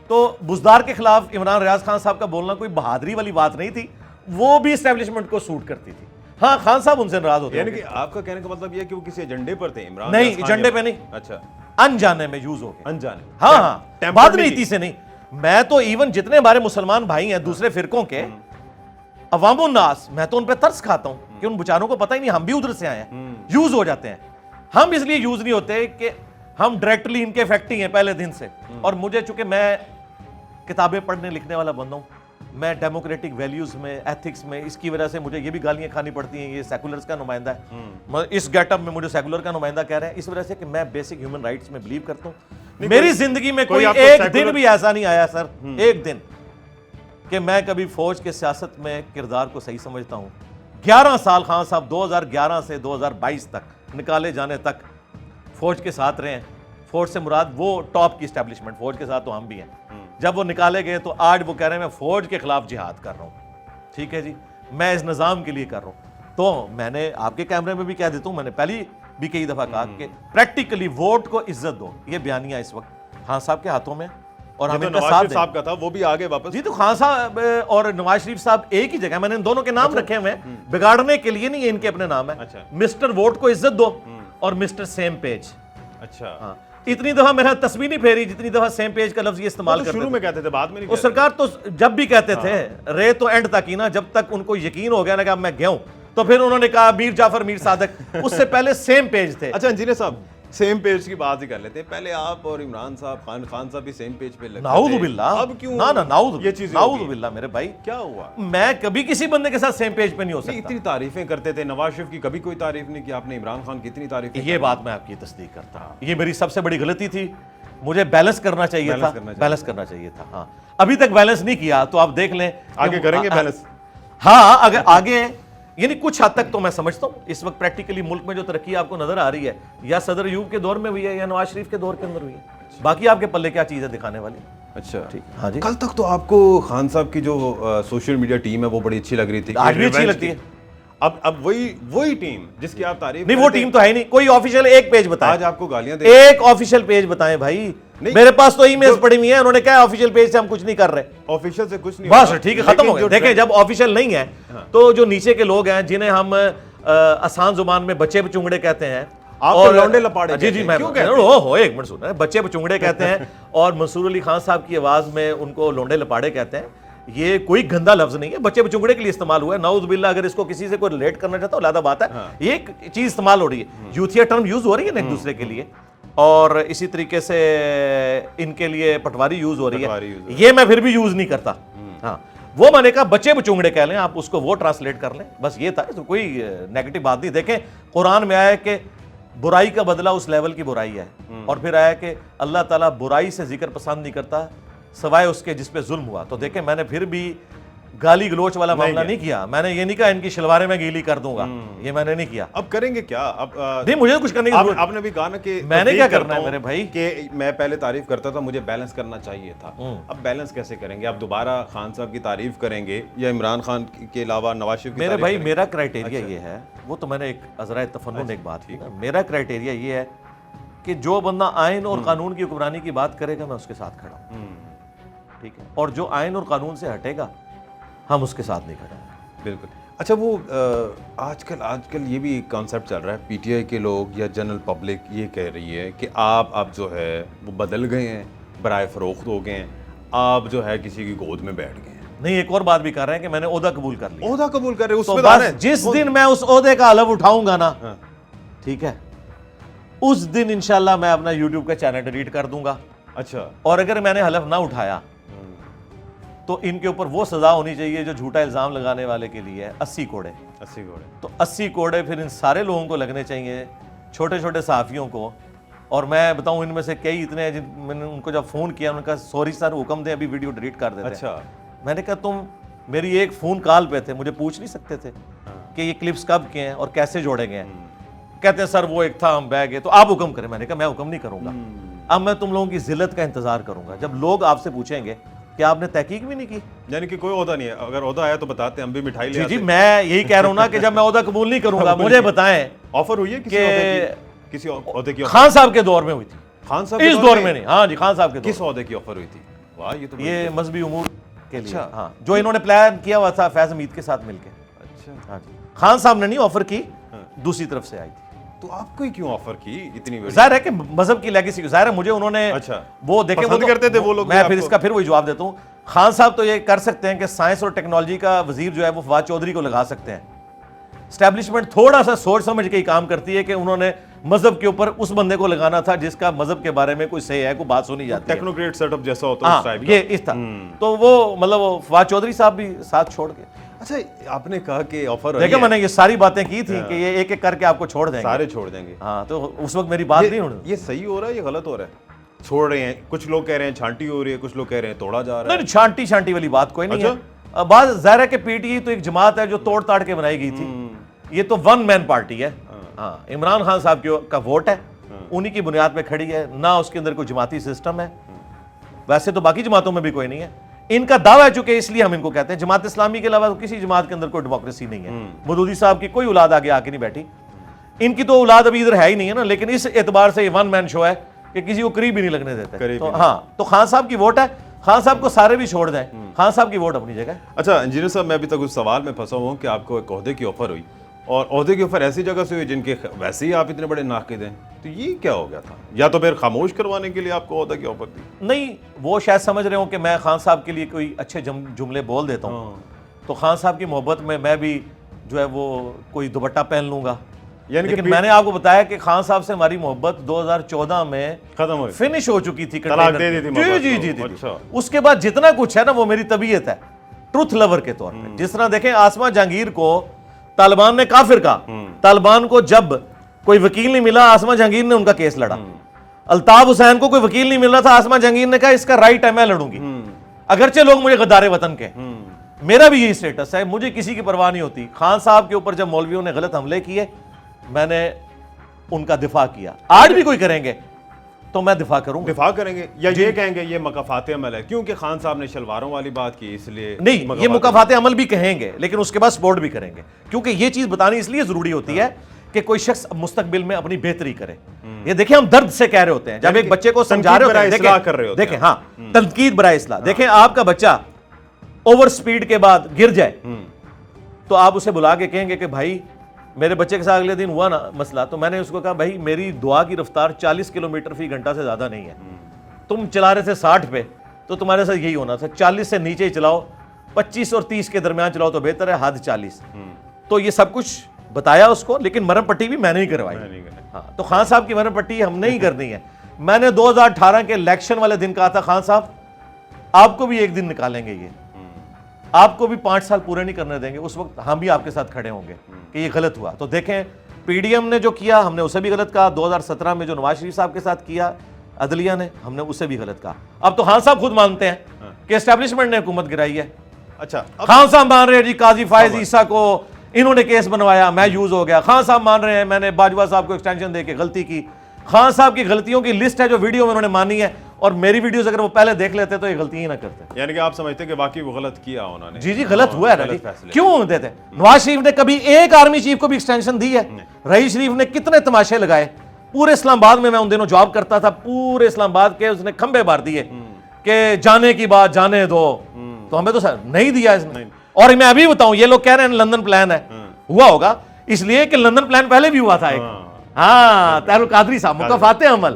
تو بزدار کے خلاف عمران ریاض خان صاحب کا بولنا کوئی بہادری والی بات نہیں تھی, وہ بھی اسٹیبلشمنٹ کو سوٹ کرتی تھی. ہاں خان صاحب ان سے ناراض ہوتے ہیں. یعنی کہ آپ کا کہنے کا مطلب یہ ہے کہ وہ کسی ایجنڈے پر تھے عمران؟ نہیں, ایجنڈے پہ نہیں. اچھا, انجانے میں یوز ہو گئے. انجانے, ہاں, بات نیتی سے نہیں. میں تو ایون جتنے ہمارے مسلمان بھائی ہیں دوسرے فرقوں کے, عوام الناس, میں تو ان پہ ترس کھاتا ہوں کہ ان بیچاروں کو پتہ ہی نہیں ہم بھی ادھر سے آئے ہیں, یوز ہو جاتے ہیں. ہم اس لیے یوز نہیں ہوتے کہ ہم ڈائریکٹلی ان کے افیکٹ ہی ہیں پہلے دن سے, اور مجھے چونکہ میں کتابیں پڑھنے لکھنے والا بندہ ہوں, میں ڈیموکریٹک ویلیوز میں, ایتھکس میں, اس کی وجہ سے مجھے یہ بھی گالیاں کھانی پڑتی ہیں, یہ سیکولرز کا نمائندہ ہے, اس گیٹ اپ میں مجھے سیکولر کا نمائندہ کہہ رہے ہیں, اس وجہ سے کہ میں بیسک ہیومن رائٹس میں بلیو کرتا ہوں. میری زندگی میں کوئی ایک دن بھی ایسا نہیں آیا سر, ایک دن کہ میں کبھی فوج کے سیاست میں کردار کو صحیح سمجھتا ہوں. 11 سال خان صاحب 2011 سے 2022 تک نکالے جانے تک فوج کے ساتھ رہے ہیں. فوج سے مراد وہ ٹاپ کی اسٹیبلشمنٹ, فوج کے ساتھ تو ہم بھی ہیں. جب وہ نکالے گئے تو آج وہ کہہ رہے ہیں میں فوج کے خلاف جہاد کر رہا ہوں. ٹھیک ہے جی, میں اس نظام کے لیے کر رہا ہوں. تو میں نے آپ کے کیمرے میں بھی کہہ دیتا ہوں, میں نے پہلی بھی کئی دفعہ کہا کہ پریکٹیکلی ووٹ کو عزت دو. یہ بیانیہ اس وقت خان صاحب کے ہاتھوں میں, اور ہم ان کا ساتھ دیں. صاحب کا تھا وہ بھی آگے واپس. جی تو خان صاحب اور نواز شریف صاحب ایک ہی جگہ, میں نے ان دونوں کے نام رکھے ہوئے ہیں, بگاڑنے کے لیے نہیں, ان کے اپنے نام ہیں. مسٹر ووٹ کو عزت دو اور مسٹر سیم پیج. اچھا, ہاں, اتنی دفعہ میرا تصویر نہیں پھیری جتنی دفعہ سیم پیج کا لفظ یہ استعمال کرتے تھے. شروع میں کہتے تھے, بعد میں نہیں. وہ سرکار تو جب بھی کہتے تھے رے تو اینڈ تک ہی نا, جب تک ان کو یقین ہو گیا نا کہ اب میں گیا ہوں, تو پھر انہوں نے کہا میر جعفر میر صادق. اس سے پہلے سیم پیج تھے. اچھا انجینئر صاحب, سیم پیج کی بات ہی کر لیتے ہیں. پہلے آپ اور عمران صاحب, خان صاحب بھی سیم پیج پہ لگے. نعوذ باللہ. اب کیوں؟ نعوذ, یہ چیز نعوذ باللہ میرے بھائی, کیا ہوا؟ میں کبھی کسی بندے کے ساتھ سیم پیج پہ نہیں ہو سکتا. اتنی تعریفیں کرتے تھے, نواز شریف کی کبھی کوئی تعریف نہیں کی آپ نے, عمران خان کی اتنی تعریفیں. یہ بات میں آپ کی تصدیق کرتا ہوں, یہ میری سب سے بڑی غلطی تھی. مجھے بیلنس کرنا چاہیے تھا, بیلنس کرنا چاہیے تھا. ہاں, ابھی تک بیلنس نہیں کیا, تو آپ دیکھ لیں آگے کریں گے بیلنس. ہاں اگر آگے, یعنی کچھ حد تک تو میں سمجھتا ہوں اس وقت پریکٹیکلی ملک میں جو ترقی آپ کو نظر آ رہی ہے, یا صدر ایوب کے دور میں ہوئی ہے یا نواز شریف کے دور کے اندر ہوئی ہے. باقی آپ کے پلے کیا چیز ہے دکھانے والی. اچھا ٹھیک, ہاں جی. کل تک تو آپ کو خان صاحب کی جو سوشل میڈیا ٹیم ہے وہ بڑی اچھی لگ رہی تھی, آج بھی اچھی لگتی ہے. اب وہی ٹیم جس کی آپ تعریف نہیں, وہ ٹیم تو ہے نہیں. کوئی آفیشیل ایک پیج بتائیں, آج آپ کو گالیاں دے, ایک آفیشیل پیج بتائیں بھائی. میرے پاس تو ای میلز پڑی ہوئی ہیں, انہوں نے کہا آفیشیل پیج سے ہم کچھ نہیں کر رہے. آفیشیل سے کچھ نہیں, بس ٹھیک ہے, ختم ہو گیا. دیکھیں جب آفیشیل نہیں ہے تو جو نیچے کے لوگ ہیں جنہیں ہم آسان زبان میں بچے بچونگڑے کہتے ہیں, اور لونڈے لپاڑے, جی جی میں ایک منٹ سنیں, بچے بچونگڑے کہتے ہیں, اور منصور علی خان صاحب کی آواز میں ان کو لونڈے لپاڑے کہتے ہیں. یہ کوئی گندا لفظ نہیں ہے, بچے بچونگڑے کے لیے استعمال ہوا ہے. نعوذ باللہ, اگر اس کو کسی سے کوئی ریلیٹ کرنا چاہتا ہو علیحدہ بات ہے. یہ ایک چیز استعمال ہو رہی ہے, یوتھیا ٹرم یوز ہو رہی ہے نا ایک دوسرے کے لیے, اور اسی طریقے سے ان کے لیے پٹواری یوز ہو رہی ہے. یہ میں پھر بھی یوز نہیں کرتا. ہاں, وہ میں نے کہا بچے بچونگڑے کہہ لیں, آپ اس کو وہ ٹرانسلیٹ کر لیں, بس یہ تھا. تو کوئی نیگیٹو بات نہیں. دیکھیں قرآن میں آیا ہے کہ برائی کا بدلہ اس لیول کی برائی ہے, اور پھر آیا کہ اللہ تعالیٰ برائی سے ذکر پسند نہیں کرتا سوائے اس کے جس پہ ظلم ہوا. تو دیکھیں میں نے پھر بھی گالی گلوچ والا معاملہ نہیں کیا. میں نے یہ نہیں کہا ان کی شلواریں میں گیلی کر دوں گا, یہ میں نے نہیں کیا. اب کریں گے کیا؟ اب نہیں, مجھے کچھ کرنے کی ضرورت. آپ نے بھی کہا نا کہ میں نے کیا کرنا ہے میرے بھائی, کہ میں پہلے تعریف کرتا تھا, مجھے بیلنس کرنا چاہیے تھا. اب بیلنس کیسے کریں گے؟ آپ دوبارہ خان صاحب کی تعریف کریں گے یا عمران خان کے علاوہ نواز شریف کی؟ میرے بھائی میرا کرائٹیریا یہ ہے, وہ تو میں نے ایک عذرائے تفنن ایک بات کی نا, میرا کرائٹیریا یہ ہے کہ جو بندہ آئین اور قانون کی حکمرانی کی بات کرے گا میں اس کے ساتھ کھڑا ہوں. ٹھیک ہے, اور جو آئین اور قانون سے ہٹے گا ہم اس کے ساتھ نہیں کھڑے. بالکل. اچھا, وہ آج کل یہ بھی ایک کانسیپٹ چل رہا ہے, پی ٹی آئی کے لوگ یا جنرل پبلک یہ کہہ رہی ہے کہ آپ اب جو ہے وہ بدل گئے ہیں, برائے فروخت ہو گئے ہیں, آپ جو ہے کسی کی گود میں بیٹھ گئے ہیں. نہیں, ایک اور بات بھی کر رہے ہیں کہ میں نے عہدہ قبول کر لیا. عہدہ قبول کر رہے تو بس جس دن میں اس عہدے کا حلف اٹھاؤں گا نا, ٹھیک ہے, اس دن انشاءاللہ میں اپنا یوٹیوب کا چینل ڈیلیٹ کر دوں گا. اچھا, اور اگر میں نے حلف نہ اٹھایا تو ان کے اوپر وہ سزا ہونی چاہیے جو جھوٹا الزام لگانے والے کے لیے ہے, 80 کوڑے. 80 کوڑے. تو 80 کوڑے پھر ان سارے لوگوں کو لگنے چاہیے, چھوٹے چھوٹے صحافیوں کو. اور میں بتاؤں ان میں سے کئی اتنے ہیں جن میں نے ان کو جب فون کیا, انہوں نے کہا سوری سر, حکم دیں ابھی ویڈیو ڈیلیٹ کر دیتے. اچھا. میں نے کہا تم میری ایک فون کال پہ تھے, مجھے پوچھ نہیں سکتے تھے کہ یہ کلپس کب کے ہیں اور کیسے جوڑے گئے ہیں؟ کہتے ہیں سر وہ ایک تھا, ہم بہ گئے. تو آپ حکم کریں. میں نے کہا میں حکم نہیں کروں گا, اب میں تم لوگوں کی ذلت کا انتظار کروں گا جب لوگ آپ سے پوچھیں گے کہ آپ نے تحقیق بھی نہیں کی. یعنی کہ کوئی عہدہ نہیں ہے, اگر عہدہ آیا تو بتاتے ہیں, ہم بھی مٹھائی لے آتے. جی میں یہی کہہ رہا ہوں نا کہ جب میں عہدہ قبول نہیں کروں گا مجھے بتائیں. آفر ہوئی ہے کسی عہدے کی؟ خان صاحب کے دور میں ہوئی تھی. خان صاحب اس دور میں نہیں. ہاں جی, خان صاحب کے کس عہدے کی آفر ہوئی تھی؟ واہ, یہ تو یہ مذہبی امور کے لیے. ہاں, جو انہوں نے پلان کیا ہوا تھا فیض حمید کے ساتھ مل کے. اچھا. ہاں جی, خان صاحب نے نہیں آفر کی, دوسری طرف سے آئی تھی. تو آپ کو کیوں آفر کی اتنی بڑی؟ ظاہر ہے کہ مذہب کی لیگیسی, ظاہر ہے مجھے انہوں نے وہ دیکھیں پسند کرتے تھے وہ لوگ. میں پھر اس کا پھر وہی جواب دیتا ہوں. خان صاحب تو یہ کر سکتے ہیں کہ سائنس اور ٹیکنالوجی کا وزیر جو ہے وہ فواد چودھری کو لگا سکتے ہیں. اسٹیبلشمنٹ تھوڑا سا سوچ سمجھ کے ہی کام کرتی ہے کہ انہوں نے مذہب کے اوپر اس بندے کو لگانا تھا جس کا مذہب کے بارے میں کوئی صحیح ہے، کوئی بات سنی جاتی ہے، ٹیکنوکریٹ سیٹ اپ جیسا ہوتا ہے اس ٹائپ کا. یہ اس طرح. تو وہ مطلب فواد چودھری صاحب بھی ساتھ چھوڑ گئے. اچھا آپ نے کہا کہ آفر دیکھیں میں نے یہ ساری باتیں کی تھی کہ یہ ایک ایک کر کے آپ کو چھوڑ دیں گے، سارے چھوڑ دیں گے. ہاں تو اس وقت میری بات نہیں ہوئی. یہ صحیح ہو رہا ہے یہ غلط ہو رہا ہے؟ چھوڑ رہے ہیں، کچھ لوگ کہہ رہے ہیں چھانٹی ہو رہی ہے، کچھ لوگ کہہ رہے ہیں توڑا جا رہا ہے. نہیں چھانٹی والی بات کوئی نہیں ہے. بات ظاہر ہے کہ پی ٹی آئی تو ایک جماعت ہے جو توڑ تاڑ کے بنائی گئی تھی. یہ تو ون مین پارٹی ہے. ہاں عمران خان صاحب کا ووٹ ہے، انہی کی بنیاد پہ کھڑی ہے، نہ اس کے اندر کوئی جماعتی سسٹم ہے. ویسے تو باقی جماعتوں میں بھی کوئی نہیں ہے. ان کا دعویٰ ہے چونکہ اس لیے ہم ان کو کہتے ہیں جماعت اسلامی کے علاوہ کسی جماعت کے اندر کوئی ڈیموکریسی نہیں ہے. مودودی صاحب کی کوئی اولاد آگے آ کے نہیں بیٹھی، ان کی تو اولاد ابھی ادھر ہے ہی نہیں ہے نا، لیکن اس اعتبار سے یہ ون مین شو ہے کہ کسی کو قریب ہی نہیں لگنے دیتے. تو ہاں تو خان صاحب کی ووٹ ہے، خان صاحب کو سارے بھی چھوڑ دیں، خان صاحب کی ووٹ اپنی جگہ. اچھا انجینئر صاحب میں ابھی تک اس سوال میں پھنسا ہوں کہ آپ کو ایک عہدے کی آفر ہوئی اور عہدے کی آفر ایسی جگہ سے ہوئی جن کے ویسے ہی آپ اتنے بڑے ناقد ہیں، تو یہ کیا ہو گیا تھا؟ یا تو پھر خاموش کروانے کے لیے آپ کو عہدے کی آفر دی؟ نہیں وہ شاید سمجھ رہے ہوں کہ میں خان صاحب کے لیے کوئی اچھے جملے بول دیتا ہوں، تو خان صاحب کی محبت میں بھی جو ہے وہ کوئی دوپٹہ پہن لوں گا. لیکن میں نے آپ کو بتایا کہ خان صاحب سے ہماری محبت 2014 میں ختم ہوئی، فنش ہو چکی تھی. طلاق دے دی تھی محبت کو. جی. اچھا اس کے بعد جتنا کچھ ہے نا وہ میری طبیعت ہے ٹروتھ لور کے طور پہ. جس طرح دیکھیں آسما جہانگیر کو طالبان نے کافر کہا، طالبان کو جب کوئی وکیل نہیں ملا آسما جہانگیر نے ان کا کیس لڑا. الطاف حسین کو کوئی وکیل نہیں مل رہا تھا، آسما جہانگیر نے کہا اس کا رائٹ ہے میں لڑوں گی، اگرچہ لوگ مجھے غدار وطن کے. میرا بھی یہی سٹیٹس ہے، مجھے کسی کی پرواہ نہیں ہوتی. خان صاحب کے اوپر جب مولویوں نے غلط حملے کیے میں نے ان کا دفاع کیا. آج بھی کوئی کریں گے تو میں دفاع کروں گا. دفاع کریں گے یا یہ کہیں گے یہ مکافات عمل ہے کیونکہ خان صاحب نے شلواروں والی بات کی اس لیے؟ نہیں یہ مکافات عمل بھی کہیں گے لیکن اس کے بعد سپورٹ بھی کریں گے، کیونکہ یہ چیز بتانی اس لیے ضروری ہوتی ہے کہ کوئی شخص مستقبل میں اپنی بہتری کرے. یہ دیکھیں ہم درد سے کہہ رہے ہوتے ہیں جب ایک بچے کو سمجھا رہے ہوتے ہیں، دیکھیں ہاں تنقید برائے اصلاح. دیکھیں آپ کا بچہ اوور سپیڈ کے بعد گر جائے تو آپ اسے بلا کے کہیں گے کہ بھائی میرے بچے کے ساتھ اگلے دن ہوا نا مسئلہ، تو میں نے اس کو کہا بھائی میری دعا کی رفتار 40 کلومیٹر فی گھنٹہ سے زیادہ نہیں ہے، تم چلا رہے تھے 60 پہ تو تمہارے ساتھ یہی ہونا تھا، 40 سے نیچے ہی چلاؤ، 25 اور 30 کے درمیان چلاؤ تو بہتر ہے، حد 40. تو یہ سب کچھ بتایا اس کو، لیکن مرہم پٹی بھی میں نے ہی کروائی. ہاں تو خان صاحب کی مرہم پٹی ہم نہیں کرنی ہے. میں نے 2018 کے الیکشن والے دن کہا تھا خان صاحب آپ کو بھی ایک دن نکالیں گے، یہ آپ کو بھی 5 سال پورے نہیں کرنے دیں گے، اس وقت ہم بھی آپ کے ساتھ کھڑے ہوں گے کہ یہ غلط ہوا. تو دیکھیں پی ڈی ایم نے جو کیا ہم نے اسے بھی غلط کہا، 2017 میں جو نواز شریف صاحب کے ساتھ کیا عدلیہ نے ہم نے اسے بھی غلط کہا. اب تو خان صاحب خود مانتے ہیں کہ اسٹیبلشمنٹ نے حکومت گرائی ہے. اچھا خان صاحب مان رہے ہیں جی قاضی فائز عیسیٰ کو انہوں نے کیس بنوایا میں یوز ہو گیا. خان صاحب مان رہے ہیں میں نے باجوہ صاحب کو ایکسٹینشن دے کے غلطی کی. خان صاحب کی غلطیوں کی لسٹ ہے جو ویڈیو میں انہوں نے مانی ہے، اور میری ویڈیوز اگر وہ پہلے دیکھ لیتے تو یہ غلطی ہی نہ کرتے. یعنی کہ آپ سمجھتے کہ واقعی وہ غلط کیا انہوں نے؟ جی غلط ہوا ہے نا جی. کیوں دیتے؟ نواز شریف نے کبھی ایک آرمی چیف کو بھی ایکسٹینشن دی ہے؟ رئیس شریف نے کتنے تماشے لگائے پورے اسلام آباد میں ان دنوں جاب کرتا تھا، پورے اسلام آباد کے اس نے کھمبے بار دیے کہ جانے کی بات جانے دو، تو ہمیں تو نہیں دیا اس نے. اور میں ابھی بتاؤں یہ لوگ کہہ رہے ہیں لندن پلان ہے، ہوا ہوگا اس لیے کہ لندن پلان پہلے بھی ہوا تھا ایک. ہاں طاہر القادری صاحب مکافات عمل.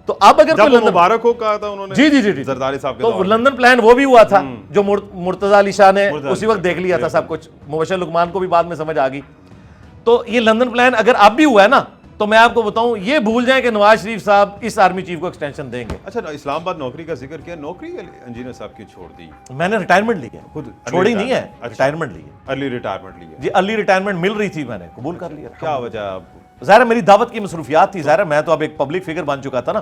تو اب اگر کوئی لندن مبارک ہو کہا تھا انہوں نے جی زرداری صاحب کے تو لندن پلان وہ بھی ہوا تھا جو مرتضی علی شاہ نے اسی وقت دیکھ لیا تھا سب کچھ، مبشر لقمان کو بھی بعد میں سمجھ آ گئی. تو یہ لندن پلان اگر اب بھی ہوا ہے نا تو میں آپ کو بتاؤں یہ بھول جائیں کہ نواز شریف صاحب اس آرمی چیف کو ایکسٹینشن دیں گے. اچھا اسلام آباد نوکری کا ذکر کیا، نوکری انجینئر صاحب کی چھوڑ دی؟ میں نے ریٹائرمنٹ لی ہے، خود چھوڑی نہیں ہے، ریٹائرمنٹ لی ہے. ارلی ریٹائرمنٹ لی ہے جی ارلی ریٹائرمنٹ مل رہی تھی میں نے قبول کر لیا. کیا وجہ؟ ظاہر میری دعوت کی مصروفیات تھی، ظاہر میں تو اب ایک پبلک فگر بن چکا تھا نا،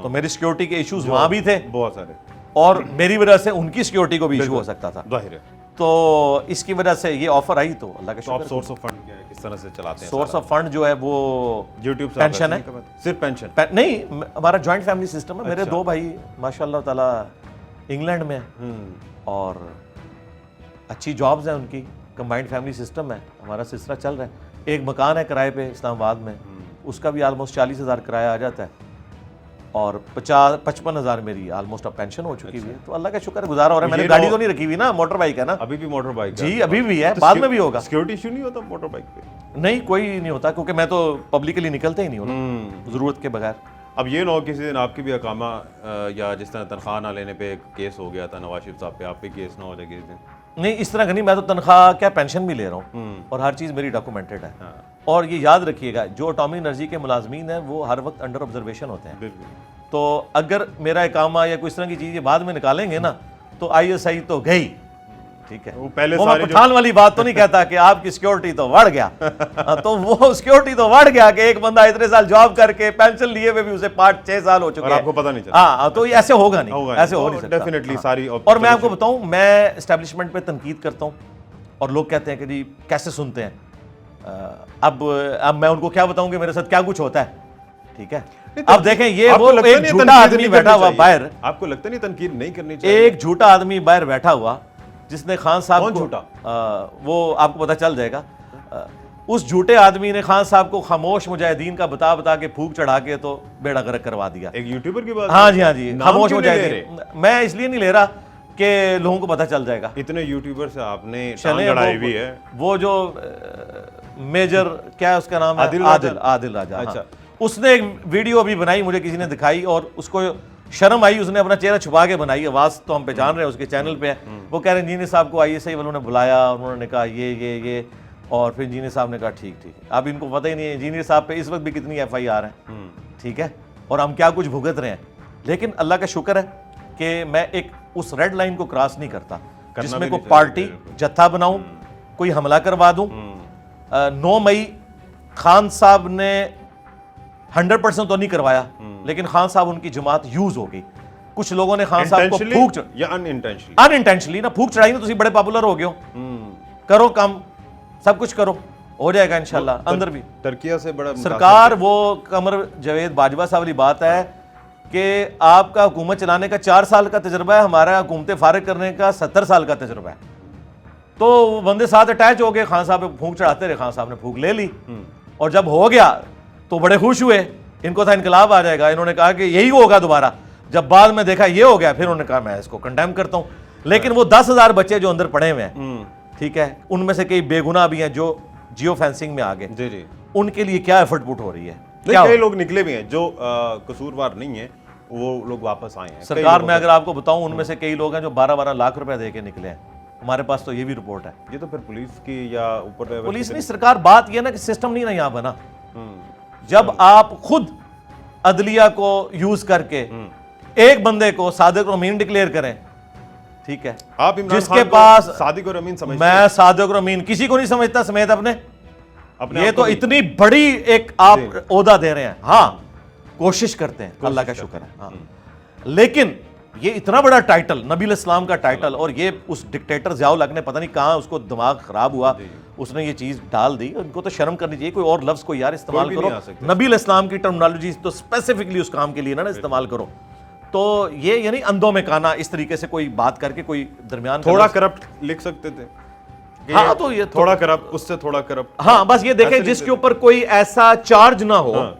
تو میری سیکیورٹی کے ایشوز وہاں بھی تھے بہت سارے، اور میری وجہ سے ان کی سیکیورٹی کو بھی ایشو ہو سکتا تھا. ظاہر ہے. تو اس کی وجہ سے یہ آفر آئی تو اللہ کا شکر. آپ سورس آف فنڈ کیا ہے، کس طرح سے چلاتے ہیں؟ سورس آف فنڈ جو ہے وہ یوٹیوب سے پینشن ہے. صرف پینشن نہیں ہمارا جوائنٹ فیملی سسٹم ہے. میرے 2 بھائی ماشاء اللہ تعالیٰ انگلینڈ میں ہیں اور اچھی جابز ہیں ان کی، کمبائنڈ فیملی سسٹم ہے. ہمارا سلسلہ چل رہا ہے. ایک مکان ہے کرائے پہ اسلام آباد میں، اس کا بھی آلموسٹ 40,000 کرایہ آ جاتا ہے، اور 55,000 میری آلموسٹ اب پینشن ہو چکی ہوئی ہے. تو اللہ کا شکر گزارا ہو رہا ہے. میں نے گاڑی تو نہیں رکھی ہوئی نا، موٹر بائک ہے نا. ابھی بھی موٹر بائک؟ جی ابھی بھی ہے، بعد میں بھی ہوگا. سیکیورٹی ایشو نہیں ہوتا موٹر بائک پہ؟ نہیں کوئی نہیں ہوتا کیونکہ میں تو پبلکلی نکلتے ہی نہیں ہوں ضرورت کے بغیر. اب یہ نہ ہو کسی دن آپ کی بھی اقامہ یا جس طرح تنخواہ نہ لینے پہ کیس ہو گیا تھا نواز شریف صاحب پہ، آپ پہ کیس نہ ہو جائے کسی دن؟ نہیں اس طرح کا نہیں، میں تو تنخواہ کیا پینشن بھی لے رہا ہوں اور ہر چیز میری ڈاکومنٹڈ ہے. اور یہ یاد رکھیے گا جو اٹامک انرجی کے ملازمین ہیں وہ ہر وقت انڈر آبزرویشن ہوتے ہیں. بالکل. تو اگر میرا اقامہ یا کوئی اس طرح کی چیز یہ بعد میں نکالیں گے نا تو ISI تو گئی. ٹھیک ہے, وہ پہلے میں سارے پٹھان والی بات تو نہیں کہتا کہ آپ کی سیکورٹی تو بڑھ گیا, تو وہ سیکورٹی تو بڑھ گیا کہ ایک بندہ اتنے سال جاب کر کے پینشن لیے ہوئے بھی اسے 5-6 سال ہو چکے اور ہیں, آپ کو پتہ نہیں چلا. ہاں تو یہ ایسے ہوگا نہیں, ایسے ہو نہیں سکتا ڈیفینیٹلی ساری. اور میں آپ کو بتاؤں, میں اسٹیبلشمنٹ پہ تنقید کرتا ہوں اور لوگ کہتے ہیں کہ جی کیسے سنتے ہیں. اب میں ان کو کیا بتاؤں کہ میرے ساتھ کیا کچھ ہوتا ہے. ٹھیک ہے, اب دیکھیں یہ وہ ایک جھوٹا آدمی بیٹھا ہوا باہر, آپ کو لگتا نہیں تنقید نہیں کرنی چاہیے؟ ایک جھوٹا آدمی باہر بیٹھا ہوا جس نے خان صاحب کون کو, جھوٹا؟ وہ آپ کو پتہ چل جائے گا. اس جھوٹے آدمی نے خان صاحب کو خاموش مجاہدین کا بتا کے پھونک چڑھا کے تو بیڑا غرق کروا دیا. ایک یوٹیوبر کی بات. ہاں جی, خاموش مجاہدین. میں اس لیے نہیں لے رہا کہ لوگوں کو پتہ چل جائے گا. اتنے یوٹیوبر سے آپ نے ٹانگ لڑائی بھی ہے. وہ جو میجر کیا ہے اس کا نام ہے, عادل راجہ. اچھا, اس نے ایک ویڈیو ابھی بنائی, مجھے کسی نے دکھائی اور اس کو شرم آئی, اس نے اپنا چہرہ چھپا کے بنائی. آواز تو ہم پہچان رہے ہیں, اس کے چینل پہ ہے. وہ کہہ رہے ہیں انجینئر صاحب کو ISI والوں نے بلایا, انہوں نے کہا یہ اور پھر انجینئر صاحب نے کہا ٹھیک. اب ان کو پتہ ہی نہیں ہے انجینئر صاحب پہ اس وقت بھی کتنی FIR ہیں. ٹھیک ہے, اور ہم کیا کچھ بھگت رہے ہیں. لیکن اللہ کا شکر ہے کہ میں ایک اس ریڈ لائن کو کراس نہیں کرتا جس میں کوئی پارٹی جتھا بناؤں, کوئی حملہ کروا دوں. 9 مئی خان صاحب نے 100% تو نہیں کروایا, لیکن خان صاحب ان کی جماعت یوز ہو گئی. کچھ لوگوں نے خان صاحب کو پھونک یا انٹینشنلی نا پھونک چڑھائی نا, تسی بڑے پاپولر ہو گئے ہو, کرو کام, سب کچھ کرو, ہو جائے گا انشاءاللہ. اندر بھی ترکیہ سے بڑا سرکار, وہ قمر جاوید باجوہ صاحب والی بات ہے کہ آپ کا حکومت چلانے کا 4 سال کا تجربہ ہے, ہمارا حکومت فارغ کرنے کا 70 سال کا تجربہ ہے. تو وہ بندے ساتھ اٹیچ ہو گئے, خان صاحب پہ پھونک چڑھاتے رہے, خان صاحب نے پھونک لے لی, اور جب ہو گیا تو بڑے خوش ہوئے. ان کو تھا انقلاب آ جائے گا, انہوں نے کہا کہ یہی ہوگا دوبارہ. جب بعد میں دیکھا یہ ہو گیا, پھر انہوں نے کہا میں اس کو کنڈیم کرتا ہوں. لیکن وہ 10,000 بچے جو اندر پڑے ہوئے ہیں, ٹھیک ہے, ان میں سے کئی بے گناہ بھی ہیں جو جیو فینسنگ میں آگے. جی, ان کے لیے کیا ایفرٹ پٹ ہو رہی ہے. کئی لوگ نکلے بھی ہیں جو قصوروار نہیں ہیں, وہ لوگ واپس آئے ہیں. سرکار میں اگر آپ کو بتاؤں, ان میں سے کئی لوگ ہیں جو 12-12 لاکھ روپے دے کے نکلے ہیں. ہمارے پاس تو یہ بھی رپورٹ ہے. یہ تو پھر پولیس کی یا اوپر پولیس نہیں, سرکار. بات یہ نا کہ سسٹم نہیں نا یہاں بنا. جب آپ خود عدلیہ کو یوز کر کے ایک بندے کو صادق اور امین ڈکلیئر کریں, ٹھیک ہے, آپ جس کے پاس صادق اور امین سمجھتے میں صادق اور امین کسی کو نہیں سمجھتا سمیت اپنے, یہ تو اتنی بڑی ایک آپ عہدہ دے رہے ہیں. ہاں کوشش کرتے ہیں, اللہ کا شکر ہے. ہاں لیکن یہ اتنا بڑا ٹائٹل, نبی الاسلام کا ٹائٹل, اور یہ اس ڈکٹیٹر ضیاء الحق نے پتہ نہیں کہاں اس کو دماغ خراب ہوا, اس نے یہ چیز ڈال دی. ان کو تو شرم کرنی چاہیے, کوئی اور لفظ کو یار استعمال کرو, نبی الاسلام کی ٹرمنالوجی تو اسپیسیفکلی اس کام کے لیے نا استعمال کرو. تو یہ یعنی اندھوں میں کانا اس طریقے سے کوئی بات کر کے کوئی درمیان تھوڑا کرپٹ لکھ سکتے تھے. ہاں تو یہ تھوڑا کرپٹ, اس سے تھوڑا کرپٹ. ہاں بس یہ دیکھیں جس کے اوپر کوئی ایسا چارج نہ ہو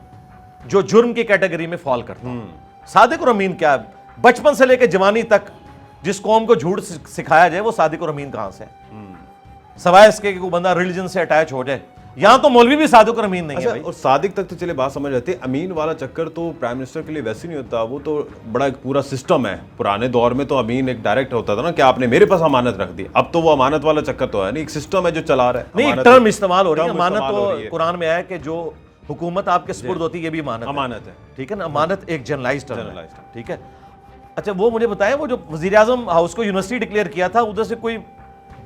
جو جرم کی کیٹیگری میں فال کرتا. صادق اور امین کیا, بچپن سے لے کے جوانی تک جس قوم کو جھوٹ سکھایا جائے وہ صادق اور امین کہاں سے ہے, سوائے اس کے کہ کوئی بندہ ریلیجن سے اٹیچ ہو جائے. یہاں تو مولوی بھی صادق اور امین نہیں ہے بھائی. اور صادق تک تو چلے بات سمجھ رہتے, امین والا چکر تو پرائم منسٹر کے لیے ویسے نہیں ہوتا, وہ تو بڑا ایک پورا سسٹم ہے. پرانے دور میں تو امین ایک ڈائریکٹ ہوتا تھا نا کہ آپ نے میرے پاس امانت رکھ دی. اب تو وہ امانت والا چکر تو ہے نہیں, ایک سسٹم ہے جو چلا رہا ہے. نہیں, ایک ٹرم استعمال ہو رہی ہے. امانت تو قرآن میں ہے کہ جو حکومت آپ کے سپرد ہوتی ہے یہ بھی امانت ہے. ٹھیک ہے نا, امانت ایک جنرلائزڈ ٹرم ہے. ٹھیک ہے, اچھا وہ مجھے بتائیں, وہ جو وزیر اعظم ہاؤس کو یونیورسٹی ڈکلیئر کیا تھا, ادھر سے کوئی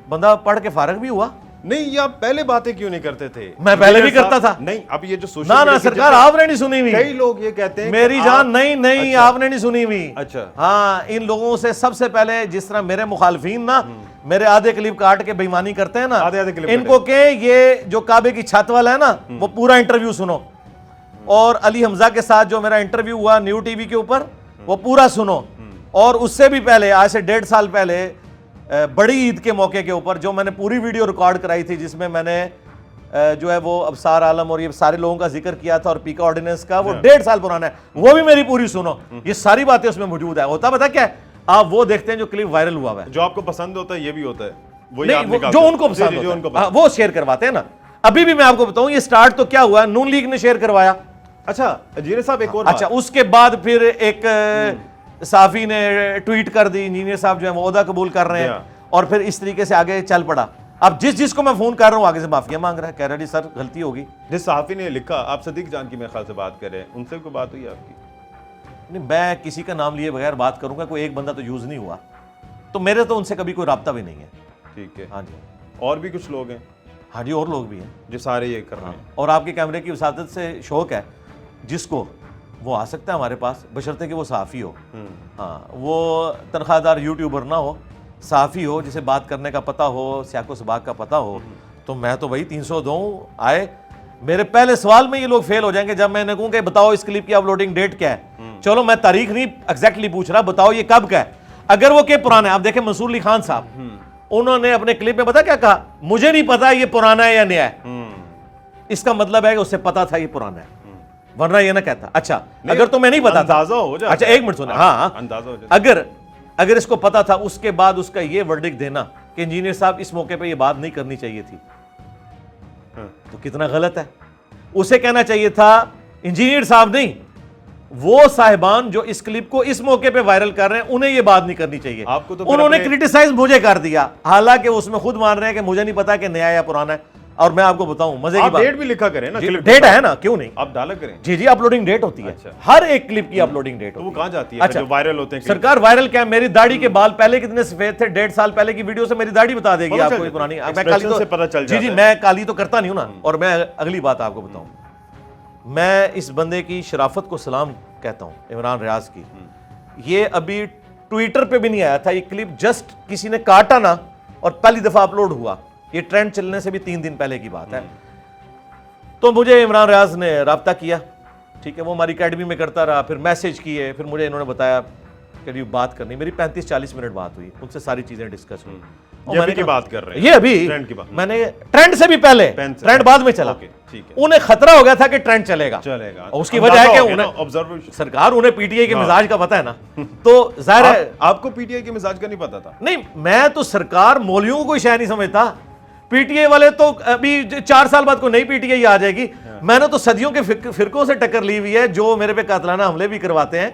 بندہ پڑھ کے فارغ بھی ہوا؟ نہیں, یہ آپ پہلے باتیں کیوں نہیں کرتے تھے؟ میں پہلے بھی کرتا تھا. نہیں, اب یہ جو سوشل نا سرکار آپ نے نہیں سنی ہوئی. کئی لوگ یہ کہتے ہیں میری جان نہیں, آپ نے نہیں سنی ہوئی. اچھا ہاں, ان لوگوں سے سب سے پہلے جس طرح میرے مخالفین نا میرے آدھے کلپ کاٹ کے بےایمانی کرتے ہیں نا, ان کو کہ یہ جو کعبے کی چھت والا ہے نا وہ پورا انٹرویو سنو, اور علی حمزہ کے ساتھ جو میرا انٹرویو ہوا نیو ٹی وی کے اوپر وہ پورا سنو, اور اس سے بھی پہلے آج سے 1.5 سال پہلے بڑی عید کے موقع کے اوپر جو میں نے پوری ویڈیو ریکارڈ کرائی تھی, جس میں میں نے جو ہے وہ ابصار عالم اور یہ سارے لوگوں کا ذکر کیا تھا, اور پیکا آرڈیننس کا, وہ 1.5 سال پرانا ہے, وہ بھی میری پوری سنو. یہ ساری باتیں اس میں موجود ہے. ہوتا پتا کیا ہے, آپ وہ دیکھتے ہیں جو کلپ وائرل ہوا ہے, جو آپ کو پسند ہوتا ہے یہ بھی ہوتا ہے, جو ان کو پسند ہوتا ہے وہ شیئر کرواتے ہیں نا. ابھی بھی میں آپ کو بتاؤں یہ سٹارٹ تو کیا ہوا ہے, نون لیگ نے شیئر کروایا. اچھا انجینئر صاحب ایک اور اچھا, اس کے بعد پھر ایک صحافی نے ٹویٹ کر دی, انجینئر صاحب جو ہے وہ عہدہ قبول کر رہے ہیں, اور پھر اس طریقے سے آگے چل پڑا. اب جس کو میں فون کر رہا ہوں آگے سے معافیا مانگ رہا ہے, کہہ رہا ہے جی سر غلطی ہوگی. جس صحافی نے لکھا, آپ صدیق جان کی میرے خیال سے بات کر رہے ہیں, ان سے کوئی بات ہوئی آپ کی؟ نہیں, میں کسی کا نام لیے بغیر بات کروں گا, کوئی ایک بندہ تو یوز نہیں ہوا, تو میرے تو ان سے کبھی کوئی رابطہ بھی نہیں ہے. ٹھیک ہے. ہاں جی. اور بھی کچھ لوگ ہیں ہاں جی, اور لوگ بھی ہیں جو سارے یہ کر رہے ہیں. اور آپ کے کیمرے کی وساطت سے شوق ہے جس کو, وہ آ سکتا ہے ہمارے پاس, بشرطے کہ وہ صحافی ہو. ہاں, وہ تنخواہ دار یوٹیوبر نہ ہو, صحافی ہو, جسے بات کرنے کا پتہ ہو, سیاق و سباق کا پتہ ہو. تو میں تو بھائی 300 دوں آئے. میرے پہلے سوال میں یہ لوگ فیل ہو جائیں گے جب میں نے کہوں کہ بتاؤ اس کلپ کی اپلوڈنگ ڈیٹ کیا ہے. چلو میں تاریخ نہیں ایگزیکٹلی پوچھ رہا, بتاؤ یہ کب کا ہے. اگر وہ کہ پرانا ہے, آپ دیکھیں منصور علی خان صاحب, انہوں نے اپنے کلپ میں پتا کیا کہا, مجھے نہیں پتا یہ پرانا ہے یا نیا ہے. اس کا مطلب ہے کہ اسے پتا تھا یہ پرانا ہے, ورنہ یہ نہ کہتا. اچھا اگر تو میں نہیں پتا تھا, اندازہ ہو جاتا. اچھا ایک منٹ سنیں, ہاں اندازہ ہو جاتا. اگر اس کو پتا تھا, اس کے بعد اس کا یہ ورڈکٹ دینا کہ انجینئر صاحب اس موقع پہ یہ بات نہیں کرنی چاہیے تھی, تو کتنا غلط ہے. اسے کہنا چاہیے تھا انجینئر صاحب نہیں, وہ صاحبان جو اس کلپ کو اس موقع پہ وائرل کر رہے ہیں انہیں یہ بات نہیں کرنی چاہیے. آپ کو تو انہوں نے کرٹیسائز مجھے کر دیا, حالانکہ اس میں خود مان رہے ہیں کہ مجھے نہیں پتا کہ نیا یا پرانا ہے. اور میں آپ کو بتاؤں مزے کی آپ بات, ڈیٹ بھی لکھا کریں نا, ڈیٹ ہے نا, کیوں نہیں آپ ڈالا کریں. جی اپلوڈنگ ڈیٹ ہوتی ہے, ہر ایک کلپ کی اپلوڈنگ ڈیٹ ہوتی ہے. وہ کہاں جاتی ہے جو وائرل ہوتے ہیں؟ سرکار وائرل کیا, میری داڑھی کے بال پہلے کتنے سفید تھے, 1.5 سال پہلے کی ویڈیو سے میری داڑھی بتا دے گی آپ کو پرانی. میں کالی سے پتہ چل جاتا ہے. جی میں کالی تو کرتا نہیں ہوں نا. اور میں اگلی بات آپ کو بتاؤں, میں اس بندے کی شرافت کو سلام کہتا ہوں, عمران ریاض کی. یہ ابھی ٹویٹر پہ بھی نہیں آیا تھا, یہ کلپ جسٹ کسی نے کاٹا نا اور پہلی دفعہ اپلوڈ ہوا. یہ ٹرینڈ چلنے سے بھی 3 دن پہلے کی بات ہے. تو مجھے عمران ریاض نے رابطہ کیا, ٹھیک ہے, وہ ہماری اکیڈمی میں کرتا رہا, پھر میسج کیے, پھر مجھے انہوں نے بتایا کہ یہ بات کرنی. میری 35-40 منٹ بات ہوئی, ان سے ساری چیزیں ڈسکس ہوئی. یہ کی بات کر رہے ہیں, یہ ابھی میں نے ٹرینڈ سے بھی پہلے, ٹرینڈ بعد میں چلا, انہیں خطرہ ہو گیا تھا کہ ٹرینڈ چلے گا. اس کی وجہ ہے کہ انہیں سرکار, انہیں پی ٹی آئی کے مزاج کا پتہ ہے نا, تو ظاہر ہے. آپ کو پی ٹی آئی کے مزاج کا نہیں پتا تھا؟ نہیں, میں تو سرکار مولویوں کو کوئی شے نہیں سمجھتا. پی ٹی آئی والے تو ابھی 4 سال بعد کوئی نئی پی ٹی آئی آ جائے گی. میں نے تو صدیوں کے فرقوں سے ٹکر لی ہوئی ہے جو میرے پہ قاتلانہ حملے بھی کرواتے ہیں.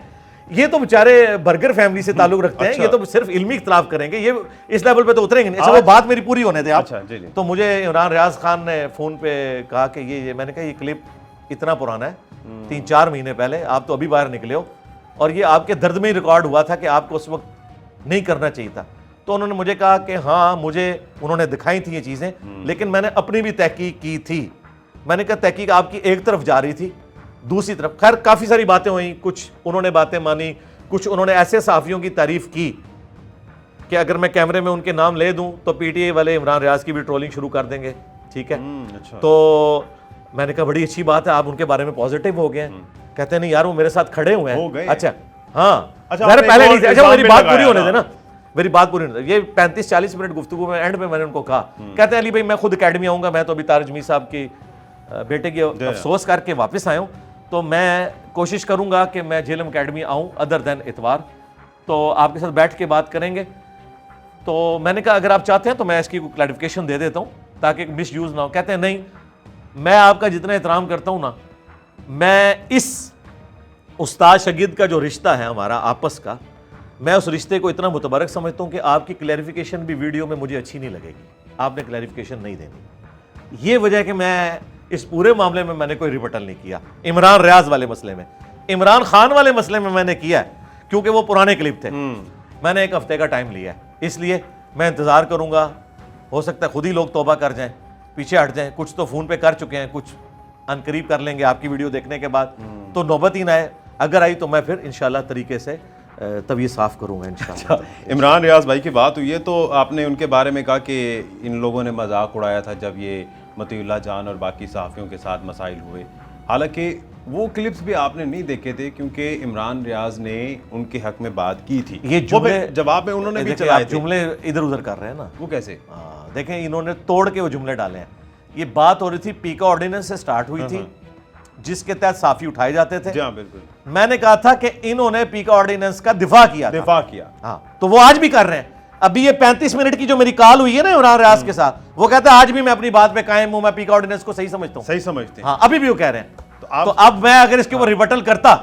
یہ تو بیچارے برگر فیملی سے تعلق رکھتے ہیں, یہ تو صرف علمی اختلاف کریں گے, یہ اس لیول پہ تو اتریں گے نہیں. اچھا وہ بات میری پوری ہونے دے آپ. تو مجھے عمران ریاض خان نے فون پہ کہا کہ یہ, میں نے کہا یہ کلپ اتنا پرانا ہے, 3-4 مہینے پہلے, آپ تو ابھی باہر نکلے ہو, اور یہ آپ کے درد میں ہی ریکارڈ ہوا تھا کہ آپ کو اس وقت نہیں کرنا چاہیے تھا. تو انہوں نے مجھے کہا کہ ہاں مجھے انہوں نے دکھائی تھی یہ چیزیں, لیکن میں نے اپنی بھی تحقیق کی تھی. میں نے کہا تحقیق آپ کی ایک طرف جا رہی تھی, دوسری طرف خیر کافی ساری باتیں ہوئیں, کچھ انہوں نے باتیں مانی, کچھ انہوں نے ایسے صحافیوں کی تعریف کی کہ اگر میں کیمرے میں ان کے نام لے دوں تو پی ٹی آئی والے عمران ریاض کی بھی ٹرولنگ شروع کر دیں گے. ٹھیک ہے, تو میں نے کہا بڑی اچھی بات ہے, آپ ان کے بارے میں پازیٹیو ہو گئے ہیں. کہتے ہیں نہیں یار وہ میرے ساتھ کھڑے ہوئے ہیں. اچھا ہاں, پہلے نہیں تھے. اچھا میری بات پوری ہونے دے نا, میری بات پوری ہونے دے. یہ 35-40 منٹ گفتگو میں اینڈ میں نے ان کو کہا, کہتے ہیں علی بھائی میں خود اکیڈمی آؤں گا, میں تو ابھی طارق جمیل صاحب کی بیٹے کی افسوس کر کے واپس آیا ہوں, تو میں کوشش کروں گا کہ میں جیلم اکیڈمی آؤں ادر دین اتوار, تو آپ کے ساتھ بیٹھ کے بات کریں گے. تو میں نے کہا اگر آپ چاہتے ہیں تو میں اس کی کلیریفیکیشن دے دیتا ہوں تاکہ مس یوز نہ ہو. کہتے ہیں نہیں, میں آپ کا جتنا احترام کرتا ہوں نا, میں اس استاد شاگرد کا جو رشتہ ہے ہمارا آپس کا, میں اس رشتے کو اتنا متبرک سمجھتا ہوں کہ آپ کی کلیریفیکیشن بھی ویڈیو میں مجھے اچھی نہیں لگے گی, آپ نے کلیریفیکیشن نہیں دینی. یہ وجہ ہے کہ میں اس پورے معاملے میں نے کوئی ریبٹل نہیں کیا. عمران ریاض والے مسئلے میں, عمران خان والے مسئلے میں نے کیا ہے کیونکہ وہ پرانے کلپ تھے. میں نے 1 ہفتے کا ٹائم لیا ہے, اس لیے میں انتظار کروں گا. ہو سکتا ہے خود ہی لوگ توبہ کر جائیں, پیچھے ہٹ جائیں. کچھ تو فون پہ کر چکے ہیں, کچھ ان قریب کر لیں گے آپ کی ویڈیو دیکھنے کے بعد. تو نوبت ہی نہ آئے, اگر آئی تو میں پھر انشاءاللہ طریقے سے طبیعت صاف کروں گا انشاءاللہ. عمران ریاض بھائی کی بات ہوئی ہے تو آپ نے ان کے بارے میں کہا کہ ان لوگوں نے مذاق اڑایا تھا جب یہ مطیع اللہ جان اور باقی صحافیوں کے ساتھ مسائل ہوئے. حالانکہ وہ کلپس بھی آپ نے نہیں دیکھے تھے کیونکہ عمران ریاض نے ان کے حق میں بات کی تھی. یہ جملے جواب میں انہوں نے بھی چلائے تھے. جملے ادھر ادھر کر رہے ہیں نا, وہ کیسے؟ دیکھیں انہوں نے توڑ کے وہ جملے ڈالے ہیں. یہ بات ہو رہی تھی پیکا آرڈیننس سے سٹارٹ ہوئی تھی جس کے تحت صحافی اٹھائے جاتے تھے. ہاں بالکل. میں نے کہا تھا کہ انہوں نے پیکا آرڈیننس کا دفاع کیا. ہاں, تو وہ آج بھی کر رہے ہیں. ابھی یہ 35 منٹ کی جو میری کال ہوئی ہے نا عمران ریاض کے ساتھ, وہ کہتا ہے آج بھی میں اپنی بات پہ قائم ہوں, میں پیکا آرڈیننس کو صحیح سمجھتا ہوں. صحیح سمجھتے ہیں. ہاں ابھی بھی وہ کہہ رہے ہیں. تو اب میں اگر اس کے اوپر ریبٹل کرتا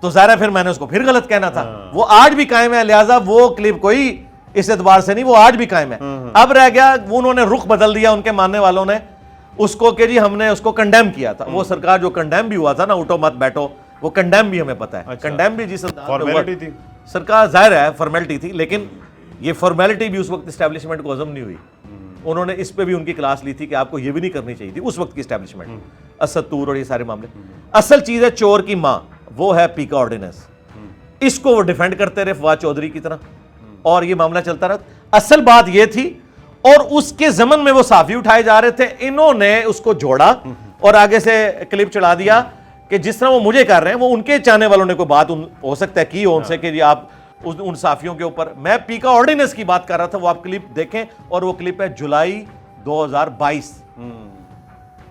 تو ظاہر ہے پھر میں نے اس کو پھر غلط کہنا تھا. وہ آج بھی قائم ہے, لہٰذا وہ کلپ کوئی اس اعتبار سے نہیں، وہ آج بھی قائم ہے. اب رہ گیا وہ انہوں نے رخ بدل دیا ان کے ماننے والوں نے اس کو کہ جی ہم نے اس کو کنڈیم کیا تھا. وہ سرکار جو کنڈیم بھی ہوا تھا نا، اٹھو مت بیٹھو، وہ کنڈیم بھی ہمیں پتہ ہے. کنڈیم بھی جس فارمیلٹی تھی سرکار، ظاہر ہے فارمیلٹی تھی، لیکن یہ فارمیلٹی بھی اس وقت اسٹیبلشمنٹ کو ہضم نہیں ہوئی. انہوں نے اس پہ بھی ان کی کلاس لی تھی کہ آپ کو یہ بھی نہیں کرنی چاہیے تھی اس وقت کی اسٹیبلشمنٹ. اسد طور اور یہ سارے معاملے. اصل چیز ہے چور کی ماں، وہ ہے پیکا آرڈیننس. اس کو وہ ڈیفینڈ کرتے رہے فواد چودھری کی طرح، اور یہ معاملہ چلتا رہا. اصل بات یہ تھی، اور اس کے ضمن میں وہ صحافی اٹھائے جا رہے تھے، انہوں نے اس کو جوڑا اور آگے سے کلپ چڑھا دیا کہ جس طرح وہ مجھے کر رہے ہیں وہ ان کے چاہنے والوں نے کوئی بات ہو سکتا ہے کی ہو ان سے کہ جی آپ ان صحافیوں کے اوپر. میں پیکا آرڈیننس کی بات کر رہا تھا، وہ آپ کلپ دیکھیں، اور وہ کلپ ہے جولائی 2022،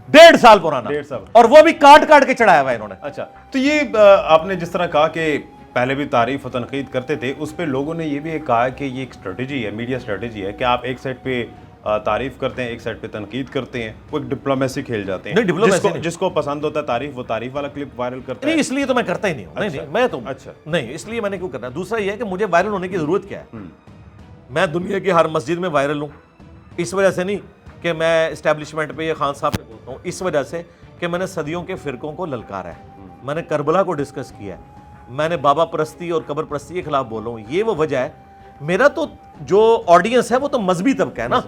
1.5 سال پرانا، اور وہ بھی کاٹ کاٹ کے چڑھایا ہوا انہوں نے. اچھا، تو یہ آپ نے جس طرح کہا کہ پہلے بھی تعریف و تنقید کرتے تھے، اس پہ لوگوں نے یہ بھی کہا کہ یہ ایک اسٹریٹجی ہے، میڈیا اسٹریٹجی ہے کہ آپ ایک سائڈ پہ تعریف کرتے ہیں، ایک سائڈ پہ تنقید کرتے ہیں، وہ ایک ڈپلومیسی کھیل جاتے ہیں. جس کو پسند ہوتا ہے تعریف، وہ تعریف والا کلپ وائرل کرتا ہے. نہیں، اس لیے تو میں کرتا ہی نہیں ہوں. نہیں، میں تو نہیں، اس لیے میں نے کیوں کرنا. دوسرا یہ ہے کہ مجھے وائرل ہونے کی ضرورت کیا ہے. میں دنیا کی ہر مسجد میں وائرل ہوں، اس وجہ سے نہیں کہ میں اسٹیبلشمنٹ پہ یا خان صاحب پہ بولتا ہوں، اس وجہ سے کہ میں نے صدیوں کے فرقوں کو للکارا ہے. میں نے کربلا کو ڈسکس کیا ہے، میں نے بابا پرستی اور قبر پرستی کے خلاف بولا ہوں. یہ وہ وجہ ہے. میرا تو جو آڈینس ہے وہ تو مذہبی طبقہ ہے نا،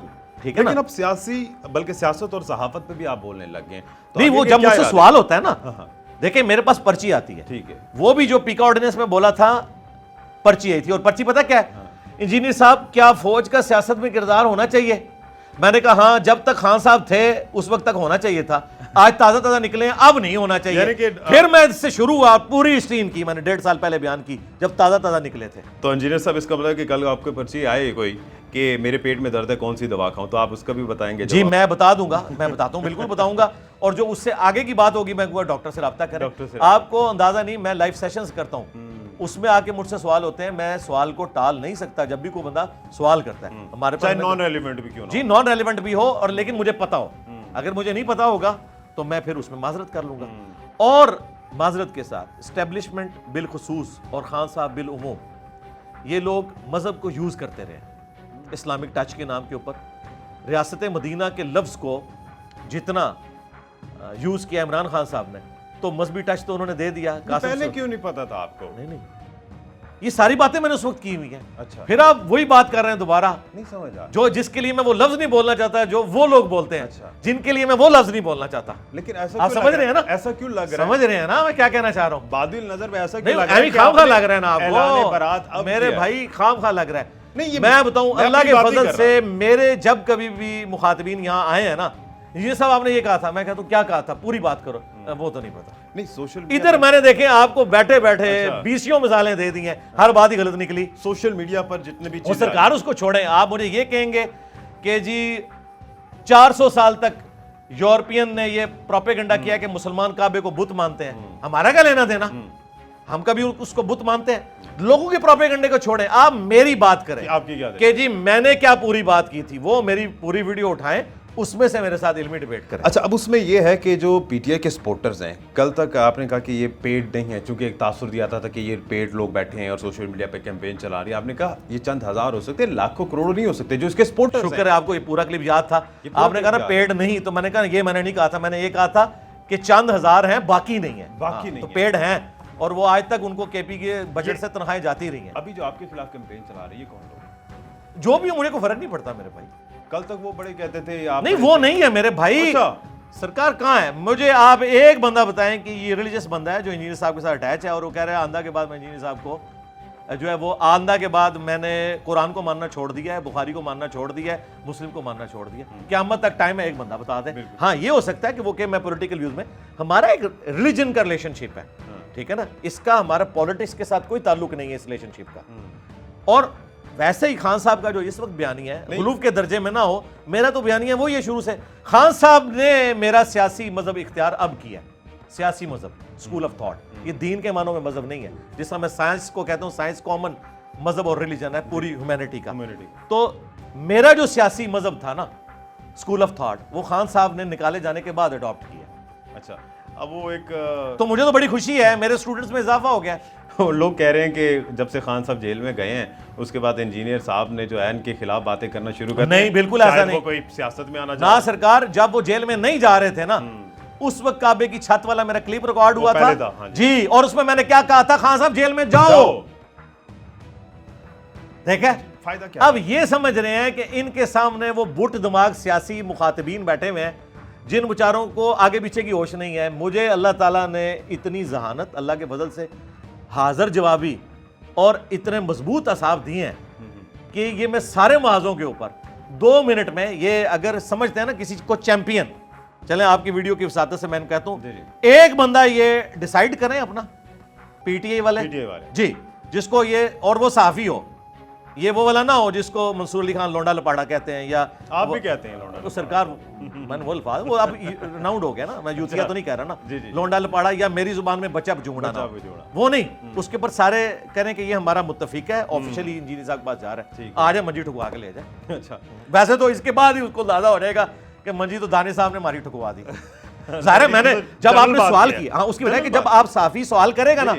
ٹھیک ہے نا. لیکن اب سیاسی، بلکہ سیاست اور صحافت پہ بھی آپ بولنے لگ گئے ہیں. نہیں، وہ جب مجھ سے سوال ہوتا ہے نا، دیکھیں میرے پاس پرچی آتی ہے، ٹھیک ہے، وہ بھی جو پیکا آرڈیننس میں بولا تھا پرچی آئی تھی. اور پرچی پتہ کیا ہے؟ انجینئر صاحب کیا فوج کا سیاست میں کردار ہونا چاہیے؟ میں نے کہا ہاں، جب تک خان صاحب تھے اس وقت تک ہونا چاہیے تھا. آج تازہ تازہ نکلے ہیں، اب نہیں ہونا چاہیے. پھر میں اس سے شروع ہوا، پوری ہسٹری ان کی میں نے 1.5 سال پہلے بیان کی جب تازہ تازہ نکلے تھے. تو انجینئر صاحب اس کا مطلب کہ کل آپ کو پرچی آئے کوئی کہ میرے پیٹ میں درد ہے، کون سی دوا کھاؤں، تو آپ اس کا بھی بتائیں گے؟ جی میں بتا دوں گا، میں بتاتا ہوں، بالکل بتاؤں گا. اور جو اس سے آگے کی بات ہوگی میں کہوں گا ڈاکٹر سے رابطہ کریں. آپ کو اندازہ نہیں، میں لائف سیشنز کرتا ہوں، اس میں آ کے مجھ سے سوال ہوتے ہیں، میں سوال کو ٹال نہیں سکتا جب بھی کوئی بندہ سوال کرتا ہے. ہمارے پاس نان ریلیونٹ بھی کیوں نہ، جی نان ریلیونٹ بھی ہو، اور لیکن مجھے پتا ہو. اگر مجھے نہیں پتا ہوگا تو میں پھر اس میں معذرت کر لوں گا. اور معذرت کے ساتھ اسٹیبلشمنٹ بالخصوص اور خان صاحب بالعموم، یہ لوگ مذہب کو یوز کرتے رہے اسلامک ٹچ کے نام کے اوپر. ریاست مدینہ کے لفظ کو جتنا یوز کیا عمران خان صاحب نے، تو مذہبی ٹچ تو انہوں نے دے دیا. پہلے کیوں نہیں پتا تھا آپ کو؟ نہیں، یہ ساری باتیں میں نے اس وقت کی ہوئی ہیں. اچھا، پھر آپ وہی بات کر رہے ہیں دوبارہ، نہیں سمجھا، جو جس کے لیے میں وہ لفظ نہیں بولنا چاہتا، جو وہ لوگ بولتے ہیں جن کے لیے میں وہ لفظ نہیں بولنا چاہتا. لیکن ایسا آپ سمجھ رہے ہیں نا، ایسا کیوں لگ رہا ہے؟ سمجھ رہے ہیں نا میں کیا کہنا چاہ رہا ہوں؟ بادل نظر میں ایسا کیوں نہیں، لگ رہا ہے؟ خام خواہ لگ رہا ہے نا اعلان برات آپ اب میرے بھائی، خام خواہ لگ رہا ہے. نہیں، میں بتاؤں اللہ کے فضل سے میرے جب کبھی بھی مخاطبین یہاں آئے ہیں نا، یہ سب آپ نے یہ کہا تھا، میں کہتا ہوں کیا کہا تھا، پوری بات کرو. وہ تو نہیں پتا. نہیں، سوشل ادھر میں نے دیکھیں آپ کو بیٹھے بیٹھے 20 مثالیں دے دی ہیں، ہر بات ہی غلط نکلی. سوشل میڈیا پر جتنے بھی وہ سرکار اس کو چھوڑیں. آپ مجھے یہ کہیں گے کہ جی 400 سال تک یورپین نے یہ پروپیگنڈا کیا کہ مسلمان کعبے کو بت مانتے ہیں، ہمارا کیا لینا دینا؟ ہم کبھی اس کو بت مانتے ہیں؟ لوگوں کے پروپیگنڈے کو چھوڑیں، آپ میری بات کریں کہ جی میں نے کیا پوری بات کی تھی. وہ میری پوری ویڈیو اٹھائیں، اس میں سے میرے ساتھ علمی ڈیبیٹ کریں. اچھا، اب اس میں یہ ہے کہ جو پی ٹی آئی کے سپورٹرز ہیں، کل تک آپ نے کہا کہ یہ پیڈ نہیں ہے، چونکہ ایک تاثر دیا تھا کہ یہ پیڈ لوگ بیٹھے ہیں اور سوشل میڈیا پہ کیمپین چلا رہی ہے. آپ نے کہا یہ چند ہزار ہو سکتے ہیں، لاکھوں کروڑوں نہیں ہو سکتے جو اس کے سپورٹرز ہیں. شکر ہے آپ کو یہ پورا کلپ یاد تھا. آپ نے کہا نا پیڈ نہیں، تو میں نے کہا یہ میں نے نہیں کہا تھا، میں نے یہ کہا تھا کہ چند ہزار ہیں، باقی نہیں ہیں. باقی نہیں تو پیڈ ہیں، اور وہ آج تک ان کو کے پی کے بجٹ سے تنخواہیں جاتی رہی ہیں. ابھی جو آپ کے خلاف کیمپین چلا رہی ہے کون لوگ؟ جو بھی مجھے کو فرق نہیں پڑتا میرے بھائی. کل تک وہ بڑے کہتے تھے نہیں، وہ نہیں ہے میرے بھائی. سرکار کہاں ہے؟ مجھے آپ ایک بندہ بتائیں کہ یہ ریلیجس بندہ ہے جو انجینئر صاحب کے ساتھ اٹیچ ہے اور وہ کہہ رہا ہے آندھا کے بعد میں انجینئر صاحب کو جو ہے وہ آندھا کے بعد میں نے قرآن کو ماننا چھوڑ دیا ہے، بخاری کو ماننا چھوڑ دیا ہے، مسلم کو ماننا چھوڑ دیا. قیامت تک ٹائم ہے ایک بندہ بتا دے. ہاں یہ ہو سکتا ہے کہ وہ کہ میں پولیٹیکل ویوز میں، ہمارا ایک ریلیجن کا ریلیشن شپ ہے، ٹھیک ہے نا، اس کا ہمارا پالیٹکس کے ساتھ کوئی تعلق نہیں ہے اس ریلیشن شپ کا. اور ویسے ہی خان صاحب کا جو اس وقت بیانیہ ہے غلوف کے درجے میں نہ ہو، میرا تو بیانیہ وہی ہے شروع سے. خان صاحب نے میرا سیاسی مذہب اختیار اب کیا، سیاسی مذہب، اسکول آف تھاٹ. یہ دین کے معنوں میں مذہب نہیں ہے، جس طرح میں سائنس کو کہتا ہوں، سائنس کامن مذہب اور ریلیجن ہے پوری ہیومینٹی کا. تو میرا جو سیاسی مذہب تھا نا، اسکول آف تھاٹ، وہ خان صاحب نے نکالے جانے کے بعد اڈاپٹ کیا. اچھا، اب وہ ایک تو مجھے تو بڑی خوشی ہے, میرے اسٹوڈنٹس میں اضافہ ہو گیا. لوگ کہہ رہے ہیں کہ جب سے خان صاحب جیل میں گئے ہیں اس کے بعد انجینئر صاحب نے جو ہے ان کے خلاف باتیں کرنا شروع کر دی. نہیں, بالکل ایسا نہیں. کوئی سیاست میں آنا نہ سرکار, جب وہ جیل میں نہیں جا رہے تھے نا, اس وقت کعبے کی چھت والا میرا کلپ ریکارڈ ہوا تھا جی, اور اس میں میں نے کیا کہا تھا, خان صاحب جیل میں جاؤ. دیکھیں فائدہ کیا. اب یہ سمجھ رہے ہیں کہ ان کے سامنے وہ بٹ دماغ سیاسی مخاطبین بیٹھے ہوئے ہیں جن بیچاروں کو آگے پیچھے کی ہوش نہیں ہے. مجھے اللہ تعالیٰ نے اتنی ذہانت اللہ کے فضل سے حاضر جوابی اور اتنے مضبوط اعصاب دیے ہیں کہ یہ میں سارے محاذوں کے اوپر 2 منٹ میں, یہ اگر سمجھتے ہیں نا کسی کو چیمپئن, چلیں آپ کی ویڈیو کی وساطت سے میں نے کہتا ہوں, ایک بندہ یہ ڈیسائیڈ کریں اپنا پی ٹی آئی والے جی, جس کو یہ, اور وہ صحافی ہو, یہ وہ والا نہ ہو جس کو منصور علی خان لونڈا لپاڑا کہتے ہیں, یا آپ بھی کہتے ہیں لونڈا, تو سرکار میں نے وہ الفاظ, وہ اب رناؤنڈ ہو گیا نا, میں یوتیا تو نہیں کہہ رہا نا, لونڈا لپاڑا یا میری زبان میں بچہ جھونگڑا نا, وہ نہیں. اس کے اوپر سارے کریں کہ یہ ہمارا متفق ہے, آفیشلی انجینئر صاحب کے پاس جا رہا ہے, آ جائے منجی ٹھکوا کے لے جائے. اچھا, ویسے تو اس کے بعد ہی اس کو اندازہ ہو جائے گا کہ منجی تو دانے صاحب نے ماری ٹھکوا دی. ظاہر ہے, میں نے جب آپ نے سوال کیا, ہاں اس کی وجہ کہ جب آپ صحافی سوال کرے گا نا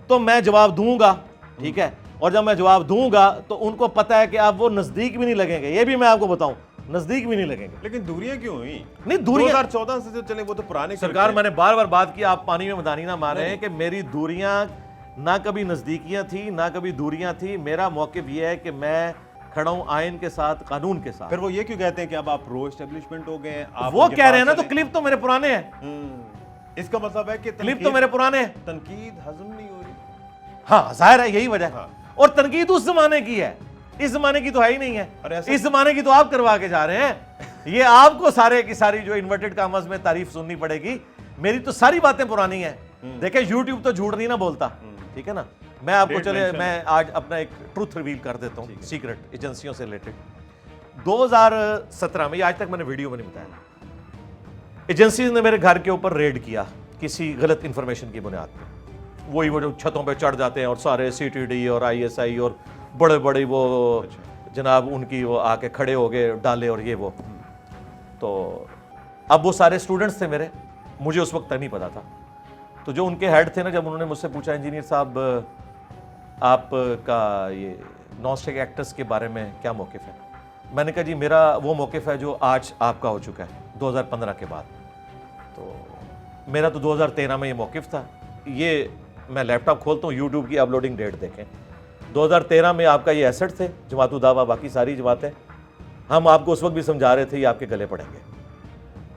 تو میں جواب دوں گا, ٹھیک ہے, اور جب میں جواب دوں گا تو ان کو پتہ ہے کہ آپ وہ نزدیک بھی نہیں لگیں گے, یہ بھی میں آپ کو بتاؤں, نزدیک بھی نہیں لگیں گے. لیکن دوریاں کیوں ہوئی؟ نہیں, دوریاں 2014 سے جو چلے وہ تو پرانے. سرکار میں نے بار بار بات کی, آپ پانی میں مدانی نہ مارے کہ میری دوریاں نہ کبھی نزدیکیاں تھی نہ کبھی دوریاں تھی. میرا موقف یہ ہے کہ میں کھڑا ہوں آئین کے ساتھ, قانون کے ساتھ. پھر وہ یہ کیوں کہتے ہیں کہ اب آپ پرو اسٹیبلشمنٹ ہو گئے ہیں؟ وہ کہہ رہے ہیں نا, تو کلپ تو میرے پرانے ہیں. اس کا مطلب ہے کہ کلپ تو میرے پرانے ہیں, تنقید ہضم نہیں ہو رہی. ہاں ظاہر ہے, یہی وجہ ہے. اور تنقید اس زمانے کی ہے, اس زمانے کی تو ہے ہی نہیں ہے. اس زمانے کی تو آپ کروا کے جا رہے ہیں. یہ آپ کو سارے کی ساری جو انورٹڈ کامز میں تعریف سننی پڑے گی. میری تو ساری باتیں پرانی ہیں. دیکھیں یوٹیوب تو جھوٹ نہیں نہ بولتا, ٹھیک ہے نا. میں آپ کو چلے, میں آج اپنا ایک ٹروتھ ریویل کر دیتا ہوں سیکرٹ ایجنسیوں سے ریلیٹڈ. 2017 میں, آج تک میں نے ویڈیو میں نہیں بتایا, ایجنسیز نے میرے گھر کے اوپر ریڈ کیا کسی غلط انفارمیشن کی بنیاد پہ. وہی وہ جو چھتوں پہ چڑھ جاتے ہیں اور سارے سی ٹی ڈی اور آئی ایس آئی اور بڑے بڑے وہ جناب ان کی وہ آ کے کھڑے ہو گئے ڈالے اور یہ وہ. تو اب وہ سارے اسٹوڈنٹس تھے میرے, مجھے اس وقت تک نہیں پتا تھا. تو جو ان کے ہیڈ تھے نا, جب انہوں نے مجھ سے پوچھا انجینئر صاحب آپ کا یہ نان اسٹک ایکٹرز کے بارے میں کیا موقف ہے, میں نے کہا جی میرا وہ موقف ہے جو آج آپ کا ہو چکا ہے 2015 کے بعد. تو میرا تو 2013 میں یہ موقف تھا. یہ میں لیپ ٹاپ کھولتا ہوں, یوٹیوب کی اپلوڈنگ ڈیٹ دیکھیں, 2013 میں آپ کا یہ ایسٹ تھے جماعت الدعوہ, باقی ساری جماعتیں. ہم آپ کو اس وقت بھی سمجھا رہے تھے یہ آپ کے گلے پڑیں گے.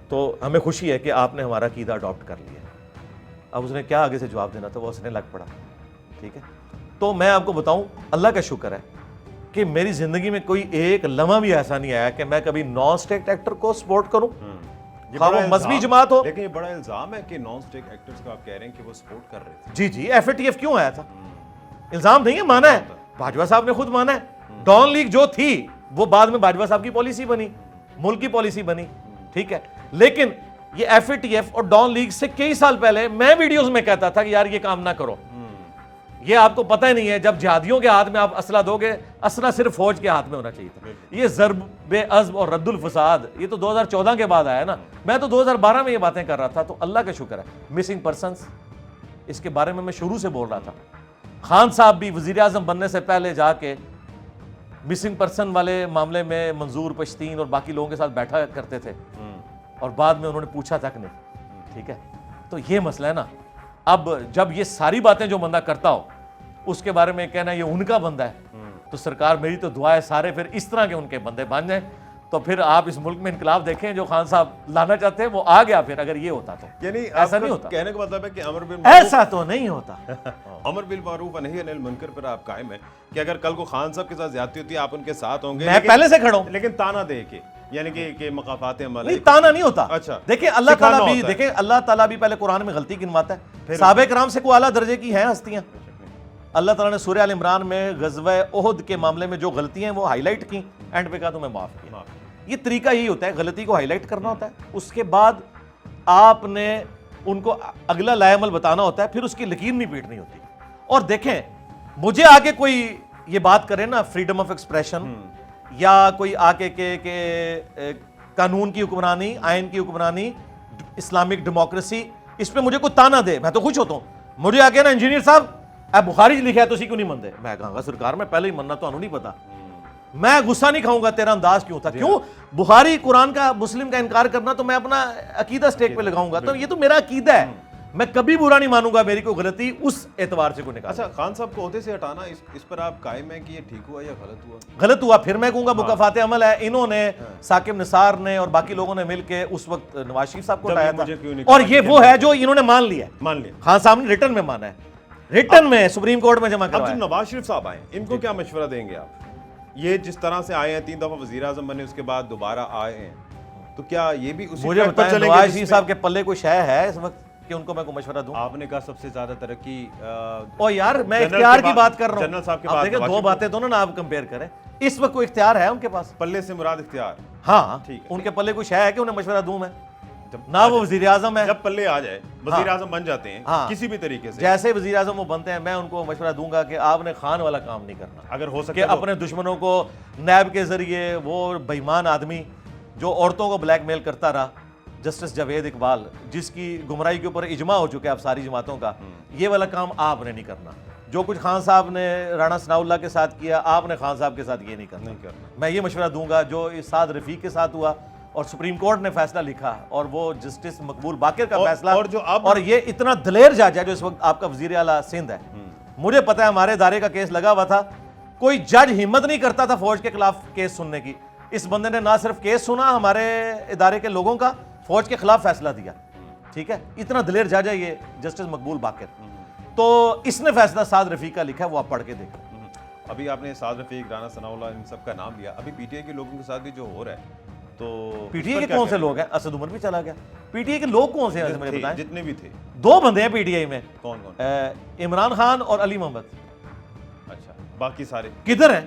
تو ہمیں خوشی ہے کہ آپ نے ہمارا عقیدہ اڈاپٹ کر لیا. اب اس نے کیا آگے سے جواب دینا تھا, وہ اس نے لگ پڑا, ٹھیک ہے. تو میں آپ کو بتاؤں, اللہ کا شکر ہے کہ میری زندگی میں کوئی ایک لمحہ بھی ایسا نہیں آیا کہ میں کبھی نان اسٹیک ایکٹر کو سپورٹ کروں, خواہ وہ مذہبی جماعت ہو. لیکن یہ بڑا الزام ہے کہ نان اسٹیک ایکٹرز کو آپ کہہ رہے ہیں کہ وہ سپورٹ کر رہے تھے. جی جی, ایف اے ٹی ایف کیوں آیا تھا, الزام نہیں ہے, مانا ہے, باجوہ صاحب نے خود مانا ہے. ڈان لیگ جو تھی وہ بعد میں باجوہ صاحب کی پالیسی بنی, ملک کی پالیسی بنی, ٹھیک ہے. لیکن یہ ایف اے ٹی ایف اور ڈان لیگ سے کئی سال پہلے میں ویڈیوز میں کہتا تھا کہ یار یہ کام نہ کرو. یہ آپ کو پتہ ہی نہیں ہے, جب جہادیوں کے ہاتھ میں آپ اسلحہ دو گے, اسلحہ صرف فوج کے ہاتھ میں ہونا چاہیے تھا. یہ ضرب عزم اور رد الفساد یہ تو 2014 کے بعد آیا نا. میں تو 2012 میں یہ باتیں کر رہا تھا. تو اللہ کا شکر ہے, مسنگ پرسنس اس کے بارے میں شروع سے بول رہا تھا. خان صاحب بھی وزیر اعظم بننے سے پہلے جا کے مسنگ پرسن والے معاملے میں منظور پشتین اور باقی لوگوں کے ساتھ بیٹھا کرتے تھے, اور بعد میں انہوں نے پوچھا تک نہیں, ٹھیک ہے. تو یہ مسئلہ ہے نا. اب جب یہ ساری باتیں جو بندہ کرتا ہو اس کے بارے میں کہنا یہ ان کا بندہ ہے, تو سرکار میری تو دعا ہے سارے پھر اس طرح کے ان کے بندے بن جائیں. تو پھر آپ اس ملک میں انقلاب دیکھیں جو خان صاحب لانا چاہتے ہیں وہ آ گیا. پھر اگر یہ ہوتا تو یعنی ایسا نہیں ہوتا. کہنے کا مطلب ہے کہ امر ایسا تو نہیں ہوتا. امر بالمعروف و نہی عن المنکر پر آپ قائم ہیں کہ اگر کل کو خان صاحب کے ساتھ زیادتی ہوتی ہے آپ ان کے ساتھ ہوں گے. میں پہلے سے کھڑا ہوں, لیکن تانا دے کے, یعنی کہ مقافات عمل نہیں, تانا نہیں ہوتا. اچھا, دیکھیں اللہ تعالیٰ بھی پہلے قرآن میں غلطی گنواتا ہے. صحابہ کرام سے کوئی اعلیٰ درجے کی ہیں ہستیاں. اللہ تعالیٰ نے سورہ آل عمران میں غزوہ احد کے معاملے میں جو غلطیاں ہیں وہ ہائی لائٹ کی, اینڈ پہ کہا تمہیں معاف کیا. یہ طریقہ یہی ہوتا ہے, غلطی کو ہائی لائٹ کرنا ہوتا ہے, اس کے بعد آپ نے ان کو اگلا لائے عمل بتانا ہوتا ہے, پھر اس کی لکیر نہیں پیٹنی ہوتی. اور دیکھیں مجھے آگے کوئی یہ بات کرے نا فریڈم آف ایکسپریشن, یا کوئی آ کے کہ قانون کی حکمرانی, آئین کی حکمرانی, اسلامک ڈیموکریسی, اس پہ مجھے کوئی تانا دے میں تو خوش ہوتا ہوں. مجھے آ کے نا انجینئر صاحب اے بخاری لکھا ہے تو اسی کیوں نہیں منتے, میں کہاں گا سرکار میں پہلے ہی مننا تو نہیں پتا, میں غصہ نہیں کھاؤں گا تیرا انداز کیوں تھا, کیوں بخاری قرآن کا مسلم کا انکار کرنا تو میں اپنا عقیدہ سٹیک پہ لگاؤں گا, تو یہ تو میرا عقیدہ ہے, میں کبھی برا نہیں مانوں گا میری کوئی غلطی اس اعتبار سے کوئی نکال. اچھا خان صاحب کو عہدے سے ہٹانا اس پر آپ قائم ہیں کہ یہ ٹھیک ہوا یا غلط ہوا؟ غلط ہوا, پھر میں کہوں گا مکافات عمل ہے. انہوں نے ثاقب نثار نے اور باقی لوگوں نے مل کے اس وقت نواز شریف صاحب کو ہٹایا تھا, اور یہ وہ ہے جو انہوں نے مان لیا, خان صاحب نے ریٹن میں مانا ہے, ریٹن میں سپریم کورٹ میں جمع کروایا. اب جو نواز شریف صاحب آئے ان کو کیا مشورہ دیں گے آپ؟ یہ جس طرح سے آئے ہیں 3 دفعہ وزیر اعظم بنے, اس کے بعد دوبارہ آئے ہیں, تو کیا یہ بھی اسی مجھے ٹریک پر چلیں گے؟ نواز شریف صاحب کے پلے کوئی شے ہے اس وقت کہ ان کو میں کوئی مشورہ دوں؟ آپ نے کہا سب سے زیادہ ترقی او یار میں اختیار کی بات کر رہا ہوں. جنرل صاحب کے آپ بعد دیکھیں دو باتیں دونوں نا آپ کمپیئر کریں. اس وقت کوئی اختیار ہے ان کے پاس؟ پلے سے مراد اختیار. ہاں ٹھیک ہے, ان کے پلے کوئی شے ہے کہ انہیں مشورہ دوں میں؟ نہ وہ وزیر اعظم ہے. جب پلے آ جائے وزیر اعظم بن جاتے ہیں کسی بھی طریقے سے, جیسے وزیر اعظم وہ بنتے ہیں, میں ان کو مشورہ دوں گا کہ آپ نے خان والا کام نہیں کرنا, اگر ہو سکے کہ اپنے دشمنوں کو نیب کے ذریعے, وہ بے ایمان آدمی جو عورتوں کو بلیک میل کرتا رہا, جسٹس جاوید اقبال, جس کی گمراہی کے اوپر اجماع ہو چکا ہے اب ساری جماعتوں کا, یہ والا کام آپ نے نہیں کرنا. جو کچھ خان صاحب نے رانا ثناء اللہ کے ساتھ کیا, آپ نے خان صاحب کے ساتھ یہ نہیں کرنا. میں یہ مشورہ دوں گا جو سعد رفیق کے ساتھ ہوا اور سپریم کورٹ نے فیصلہ لکھا, اور وہ جسٹس مقبول باقر کا فیصلہ, اور یہ اتنا دلیر جج ہے جو اس وقت آپ کا وزیر اعلیٰ سندھ ہے. مجھے پتا ہے ہمارے ادارے کا کیس لگا ہوا تھا, کوئی جج ہمت نہیں کرتا تھا فوج کے خلاف کیس سننے کی. اس بندے نے نہ صرف کیس سنا ہمارے ادارے کے لوگوں کا, فوج کے خلاف فیصلہ دیا. ٹھیک ہے, اتنا دلیر جج ہے یہ جسٹس مقبول باقر. تو اس نے فیصلہ سعد رفیق کا لکھا ہے, وہ آپ پڑھ کے دیکھیں. ابھی آپ نے سعد رفیق, رانا ثناء اللہ, ان سب کا نام لیا. ابھی پی ٹی آئی کے لوگوں کے ساتھ بھی جو ہو رہا ہے, تو پی ٹی آئی کے کون سے لوگ ہیں؟ اسد عمر بھی چلا گیا. پی ٹی آئی کے لوگ کون سے ہیں مجھے بتائیں؟ جتنے بھی تھے 2 بندے ہیں پی ٹی آئی میں. کون کون؟ عمران خان اور علی محمد. اچھا, باقی سارے کدھر ہیں؟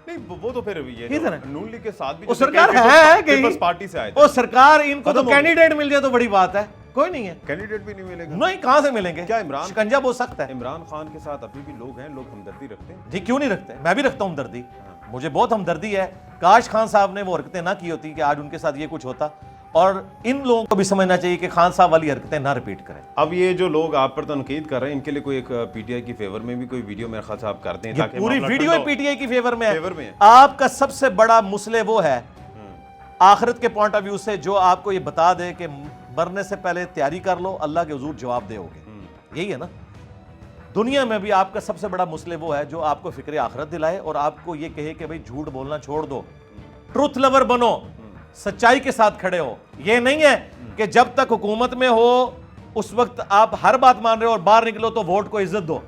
نہیں وہ تو پھر یہ نون لیگ کے ساتھ بھی وہ سرکار ہے کہ پیپلز پارٹی سے آئے تھے. وہ سرکار ان کو تو کینڈیڈیٹ مل جائے تو بڑی بات ہے, کوئی نہیں ہے. کینڈیڈیٹ بھی نہیں ملے گا؟ نہیں, کہاں سے ملیں گے؟ کیا عمران شکنجہ بہت سخت ہے. عمران خان کے ساتھ ابھی بھی لوگ ہیں, لوگ ہمدردی رکھتے ہیں. جی کیوں نہیں رکھتے, میں بھی رکھتا ہوں ہمدردی, مجھے بہت ہمدردی ہے. کاش خان صاحب نے وہ حرکتیں نہ کی ہوتی کہ آج ان کے ساتھ یہ کچھ ہوتا, اور ان لوگوں کو بھی سمجھنا چاہیے کہ خان صاحب والی حرکتیں نہ ریپیٹ کریں. اب یہ جو لوگ آپ پر تنقید کر رہے ہیں, ان کے لیے کوئی ایک پی ٹی آئی کی فیور میں بھی کوئی ویڈیو میرے خیال سے آپ کر دیں, تاکہ پوری ویڈیو پی ٹی آئی کی فیور میں فیور میں ہے. آپ کا سب سے بڑا مسئلہ وہ ہے آخرت کے پوائنٹ آف ویو سے, جو آپ کو یہ بتا دے کہ مرنے سے پہلے تیاری کر لو, اللہ کے حضور جواب دے ہوگے. یہی ہے نا. دنیا میں بھی آپ کا سب سے بڑا مسئلہ وہ ہے جو آپ کو فکر آخرت دلائے اور آپ کو یہ کہے کہ بھئی جھوٹ بولنا چھوڑ دو, ٹروتھ لور بنو, سچائی کے ساتھ کھڑے ہو. یہ نہیں ہے کہ جب تک حکومت میں ہو اس وقت آپ ہر بات مان رہے ہو اور باہر نکلو تو ووٹ کو عزت دو.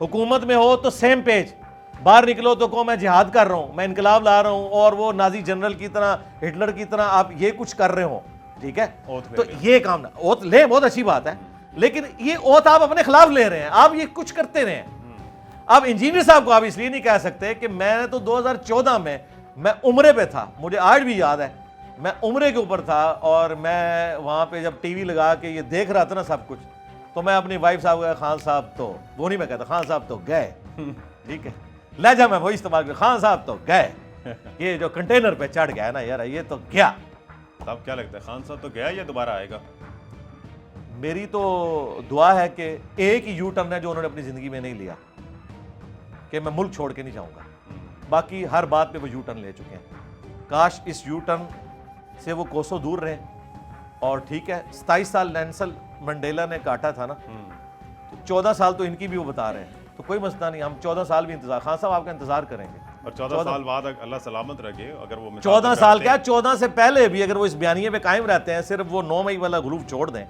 حکومت میں ہو تو سیم پیج, باہر نکلو تو کہو میں جہاد کر رہا ہوں, میں انقلاب لا رہا ہوں, اور وہ نازی جنرل کی طرح, ہٹلر کی طرح آپ یہ کچھ کر رہے ہو. ٹھیک ہے, تو یہ کام نہ اوت لے, بہت اچھی بات ہے, لیکن یہ اوت آپ اپنے خلاف لے رہے ہیں, آپ یہ کچھ کرتے رہے ہیں. آپ انجینئر صاحب کو آپ اس لیے نہیں کہہ سکتے کہ میں نے تو 2014 میں عمرے پہ تھا, مجھے آج بھی یاد ہے, میں عمرے کے اوپر تھا, اور میں وہاں پہ جب ٹی وی لگا کے یہ دیکھ رہا تھا نا سب کچھ, تو میں اپنی وائف صاحب کو خان صاحب تو وہ نہیں, میں کہتا خان صاحب تو گئے. ٹھیک ہے, لہجہ میں وہی استعمال کر, خان صاحب تو گئے, یہ جو کنٹینر پہ چڑھ گیا نا یار, یہ تو گیا. صاحب کیا لگتا ہے, خان صاحب تو گیا یا دوبارہ آئے گا؟ میری تو دعا ہے کہ ایک ہی یو ٹرن ہے جو انہوں نے اپنی زندگی میں نہیں لیا, کہ میں ملک چھوڑ کے نہیں جاؤں گا. باقی ہر بات پہ وہ یو ٹرن لے چکے ہیں. کاش اس یو ٹرن سے وہ کوسوں دور رہے. اور ٹھیک ہے, 27 سال نیلسن منڈیلا نے کاٹا تھا نا, 14 سال تو ان کی بھی وہ بتا رہے ہیں, تو کوئی مسئلہ نہیں, ہم 14 سال بھی انتظار, خان صاحب آپ کا انتظار کریں گے. اور 14 سال بعد اللہ سلامت رکھے, اگر وہ 14 سال کیا, 14 سے پہلے بھی اگر وہ اس بیانیے پہ قائم رہتے ہیں, صرف وہ 9 مئی والا غلوف چھوڑ دیں,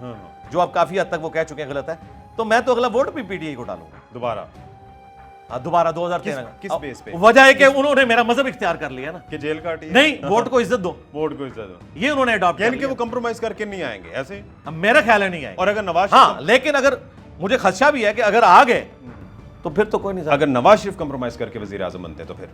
جو آپ کافی حد تک وہ کہہ چکے ہیں غلط ہے, تو میں تو اگلا ووٹ بھی پی ٹی آئی کو ڈالوں گا دوبارہ. دوبارہ 2013. کس بیس پہ؟ وجہ ہے کہ انہوں نے میرا مذہب اختیار کر لیا نا, کہ جیل کاٹی نہیں, ووٹ کو عزت دو, ووٹ کو عزت دو, یہ انہوں نے اڈاپٹ یعنی کہ وہ کمپرومائز کر کے نہیں آئیں گے ایسے. میرا خیال ہے نہیں آئیں گے. اور اگر نواز ہاں, لیکن اگر مجھے خدشہ بھی ہے کہ اگر آ گئے تو پھر تو کوئی نہیں. اگر نواز شریف کمپرومائز کر کے وزیر اعظم بنتے تو پھر